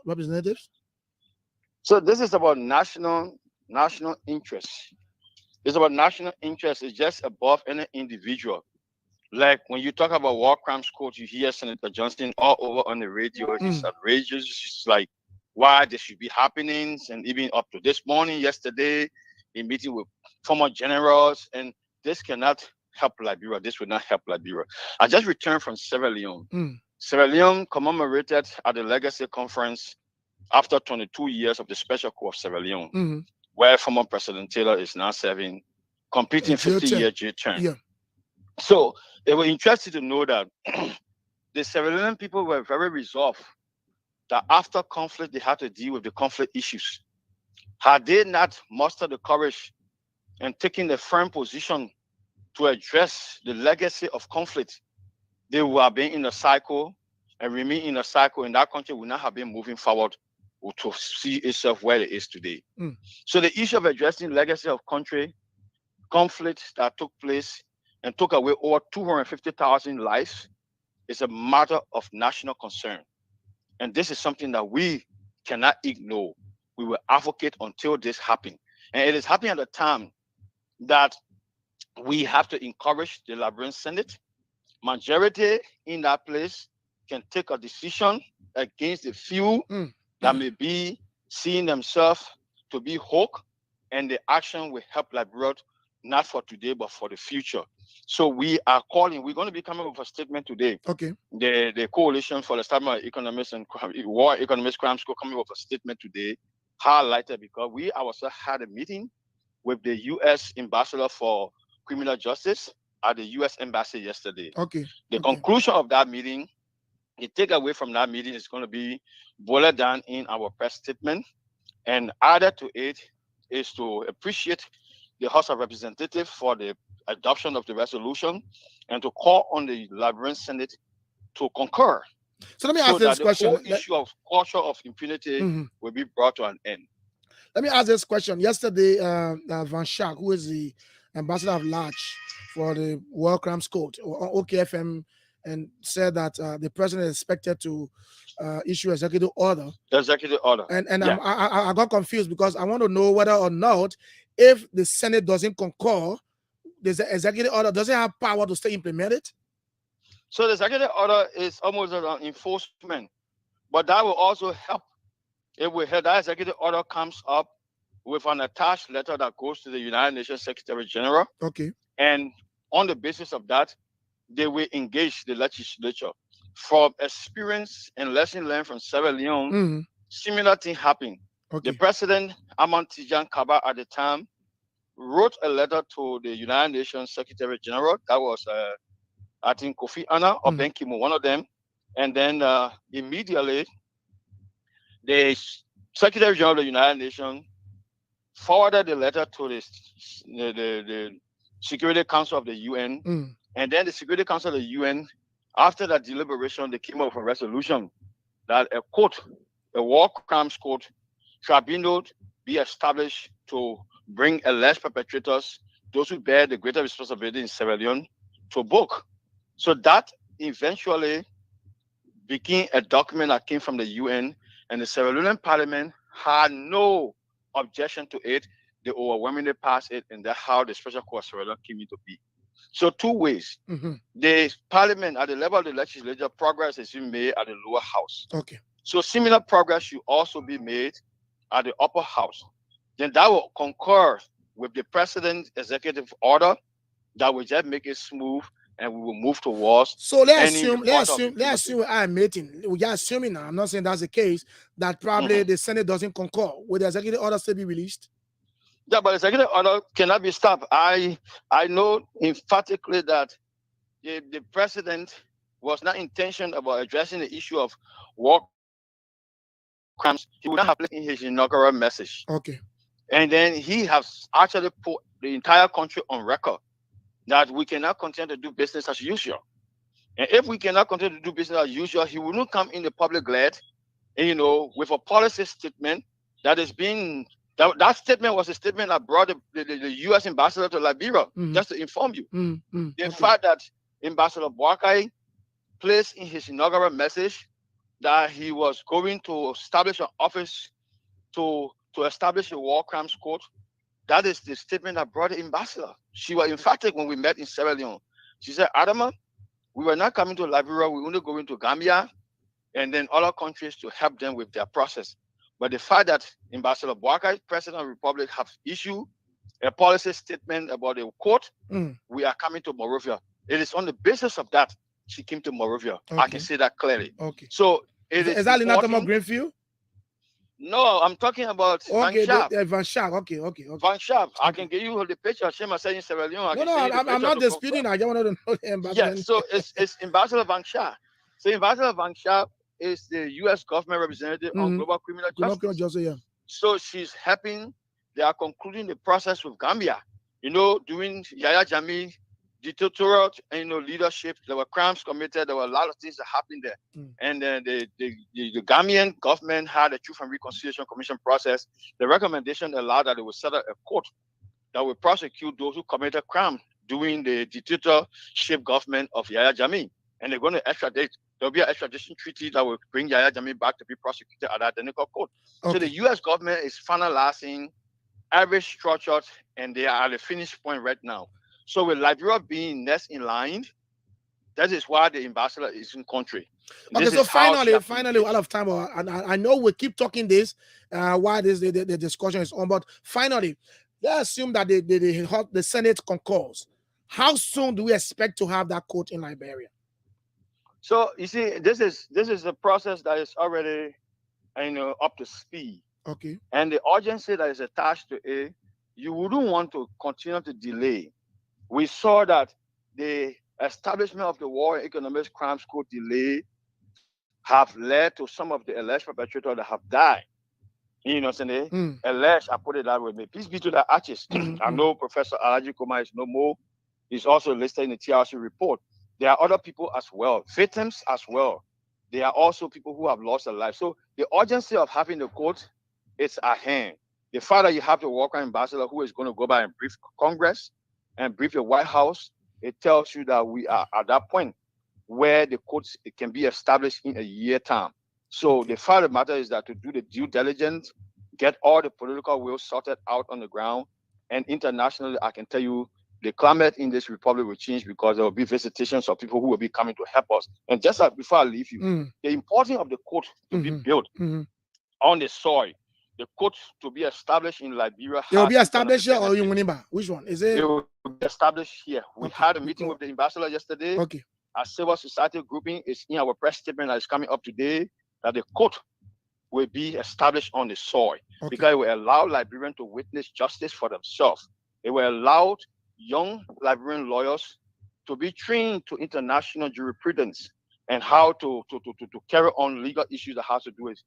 representatives?
So this is about national interest. It's about national interest. It's just above any individual. Like when you talk about war crimes court, you hear Senator Johnston all over on the radio. It's outrageous. It's like why this should be happening. And even up to this morning, yesterday, in meeting with former generals, and this cannot help Liberia. This will not help Liberia. I just returned from Sierra Leone. Sierra Leone commemorated at the Legacy Conference after 22 years of the Special Court of Sierra Leone, where former President Taylor is now serving, completing 50-year J term.
Yeah.
So they were interested to know that the Sierra Leone people were very resolved that after conflict, they had to deal with the conflict issues. Had they not mustered the courage and taken a firm position to address the legacy of conflict, they would have been in a cycle and remain in a cycle, and that country would not have been moving forward to see itself where it is today. So the issue of addressing legacy of country, conflict that took place and took away over 250,000 lives is a matter of national concern. And this is something that we cannot ignore. We will advocate until this happens. And it is happening at a time that we have to encourage the Liberian Senate. Majority in that place can take a decision against the few that may be seeing themselves to be hawk, and the action will help Liberia not for today but for the future. So we are calling. We're going to be coming with a statement today.
Okay.
The Coalition for the Establishment of Economists and War Economists Crime School coming with a statement today, highlighted because we ourselves had a meeting with the U.S. Ambassador for Criminal Justice at the U.S. Embassy yesterday.
Okay.
The conclusion of that meeting, the takeaway from that meeting is going to be boiled down in our press statement, and added to it is to appreciate the House of Representatives for the adoption of the resolution and to call on the Liberian Senate to concur.
So let me ask this question.
The whole issue of culture of impunity will be brought to an end.
Let me ask this question. Yesterday, Van Schaak, who is the ambassador of large for the War Crimes Court, or OKFM, and said that the president is expected to issue executive order.
Executive order.
And
yeah.
I got confused because I want to know whether or not, if the Senate doesn't concur, the executive order doesn't have power to stay implemented.
So the executive order is almost an enforcement, but that will also help. It will help. That executive order comes up with an attached letter that goes to the United Nations Secretary General.
Okay.
And on the basis of that, they will engage the legislature. From experience and lesson learned from Sierra Leone, similar thing happened.
Okay.
The president, Ahmad Tijan Kaba, at the time, wrote a letter to the United Nations Secretary General. That was, I think, Kofi Annan or Ben Ki-moon, one of them. And then immediately, the Secretary General of the United Nations forwarded the letter to the Security Council of the UN. And then the Security Council of the UN, after that deliberation, they came up with a resolution that a court, a war crimes court, tribunal be established to bring alleged perpetrators, those who bear the greater responsibility in Sierra Leone, to book. So that eventually became a document that came from the UN, and the Sierra Leonean Parliament had no objection to it. They overwhelmingly passed it, and that's how the Special Court of Sierra Leone came into being. So two ways. The Parliament, at the level of the legislature, progress is being made at the lower house.
Okay.
So similar progress should also be made at the upper house. Then that will concur with the president's executive order that will just make it smooth, and we will move towards.
So let's assume I'm meeting. We are assuming now. I'm not saying that's the case. That probably the Senate doesn't concur. Will the executive order still be released?
Yeah, but the executive order cannot be stopped. I know emphatically that the president was not intention about addressing the issue of war crimes. He would not have put in his inaugural message.
Okay.
And then he has actually put the entire country on record that we cannot continue to do business as usual. And if we cannot continue to do business as usual, he will not come in the public glad, with a policy statement that is being. That statement was a statement that brought the U.S. ambassador to Liberia, just to inform you. The fact that Ambassador Boakai placed in his inaugural message that he was going to establish an office to establish a war crimes court, that is the statement that brought the ambassador. She was emphatic when we met in Sierra Leone. She said, Adama, we were not coming to Liberia, we were only going to Gambia and then other countries to help them with their process. But the fact that Ambassador Boakai, President of the Republic, have issued a policy statement about the court, we are coming to Monrovia. It is on the basis of that she came to Monrovia. Okay. I can say that clearly.
Okay.
So
is that Lina Thomas Greenfield?
No, I'm talking about Van Schaak.
Van Schaak. Okay.
Van Schaak. I can give you the picture. Shema said in Sierra Leone.
I'm not disputing. I just wanted to know the ambassador.
Yeah, so it's Ambassador Van Schaak. So Ambassador Van Schaak is the U.S. government representative on global criminal justice. So she's helping. They are concluding the process with Gambia. During Yahya Jammeh dictatorial, leadership, there were crimes committed. There were a lot of things that happened there. And then the Gambian government had a Truth and Reconciliation Commission process. The recommendation allowed that they would set up a court that would prosecute those who committed crime during the dictatorship government of Yahya Jammeh. And they're going to extradite. There'll be an extradition treaty that will bring Yahya Jammeh back to be prosecuted at the identical court. Okay. So the U.S. government is finalizing every structure, and they are at the finish point right now. So with Liberia being next in line, that is why the ambassador is in country.
Okay, so finally, out of time, and I know we keep talking this while the discussion is on, but finally, let's assume that the Senate concurs. How soon do we expect to have that court in Liberia?
So you see, this is a process that is already, up to speed.
Okay.
And the urgency that is attached to it, you wouldn't want to continue to delay. We saw that the establishment of the War and Economic Crimes Court delay have led to some of the alleged perpetrators that have died. You know what I'm saying? Alleged, I put it that way. May peace be to the artists. I know Professor Alhaji Kumar is no more. He's also listed in the TRC report. There are other people as well, victims as well. There are also people who have lost their lives. So the urgency of having the court is at hand. The fact that you have the War Crime Ambassador who is going to go by and brief Congress and brief the White House, it tells you that we are at that point where the courts can be established in a year time. So the fact of the matter is that to do the due diligence, get all the political will sorted out on the ground, and internationally, I can tell you, the climate in this republic will change because there will be visitations of people who will be coming to help us. And just before I leave you, the importance of the court to be built on the soil, the court to be established in Liberia.
It will be established here or in Winneba? Which one? Is it?
It will be established here. We had a meeting with the ambassador yesterday.
Okay.
Our civil society grouping is in our press statement that is coming up today that the court will be established on the soil because it will allow Liberians to witness justice for themselves. It will allow young Liberian lawyers to be trained to international jurisprudence and how to carry on legal issues that has to do with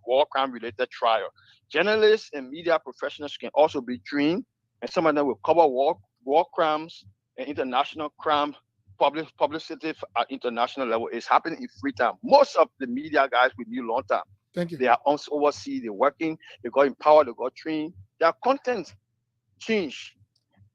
war crime related trial. Journalists and media professionals can also be trained, and some of them will cover war crimes and international crime publicity at international level. Is happening in free time. Most of the media guys with me long time.
Thank you.
They are also overseas, they're working, they got empowered, they got trained. Their content change.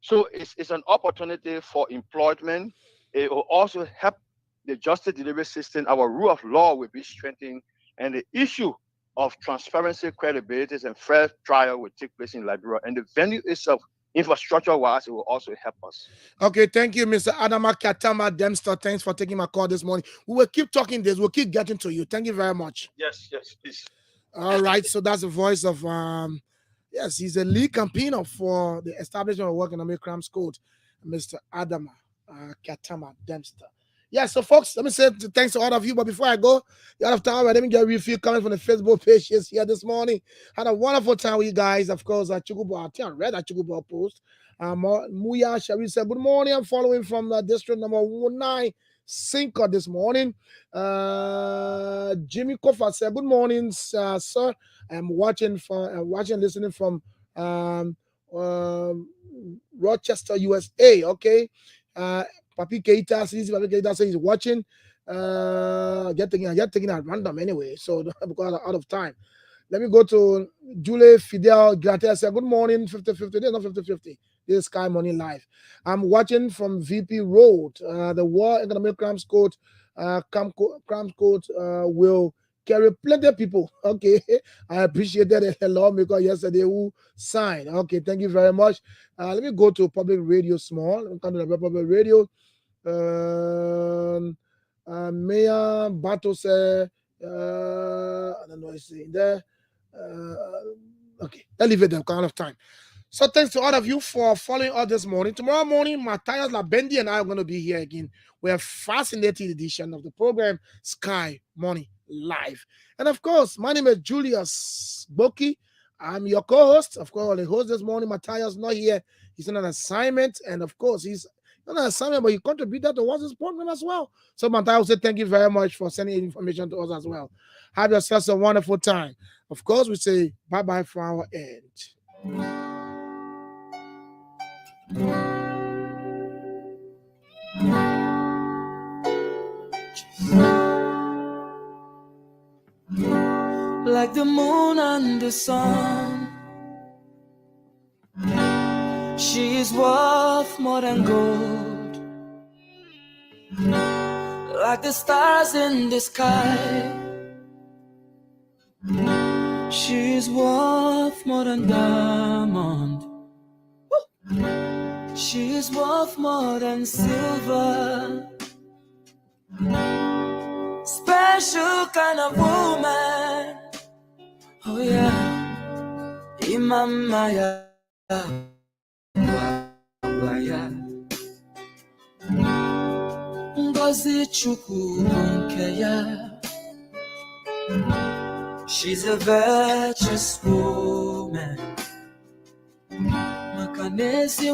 So it's an opportunity for employment. It will also help the justice delivery system. Our rule of law will be strengthened, and the issue of transparency, credibility, and fair trial will take place in Liberia. And the venue itself, infrastructure-wise, it will also help us.
Okay, thank you, Mr. Adama Katama Dempster. Thanks for taking my call this morning. We will keep talking this. We'll keep getting to you. Thank you very much.
Yes, please.
All right, so that's the voice of yes, he's a lead campaigner for the establishment of War Economic Crimes Code, Mr. Adama Katama Dempster. Yeah, so folks, let me say thanks to all of you. But before I go, out of time, let me get a review comments from the Facebook page here this morning. Had a wonderful time with you guys. Of course, Chukubo, I read that Chukubo post. Muya Sharif said, good morning. I'm following from the district number 19, Sinker this morning. Jimmy Kofa said, good morning, sir. I'm listening from Rochester, USA. Okay. Papi Keita says he's watching. Get taking at random anyway, so because out of time. Let me go to Julie Fidel Gratia. Say good morning, 50-50. This is not 50-50. This is Sky Money Live. I'm watching from VP Road. The War Economic Crimes Code, will carry plenty of people. Okay, I appreciate that a lot because yesterday who signed. Okay, thank you very much. Let me go to public radio small. Let me come to the public radio. Mayor Bato said, I don't know what it's saying there. Okay, I'll leave it there, kind of time. So thanks to all of you for following us this morning. Tomorrow morning, Matthias Labendi and I are going to be here again. We have a fascinating edition of the program, Sky Money Live. And of course, my name is Julius Boki. I'm your co-host. Of course, the host this morning, Matthias, not here. He's on an assignment. And of course, he's on an assignment, but he contributed towards this program as well. So Matthias said, thank you very much for sending information to us as well. Have yourselves a wonderful time. Of course, we say bye-bye for our end.
Like the moon and the sun, she is worth more than gold. Like the stars in the sky, she is worth more than diamond. She's worth more than silver. Special kind of woman. Oh yeah. Imamaya. Ngozi Chukwu Nkeya. She's a virtuous woman. Makanesi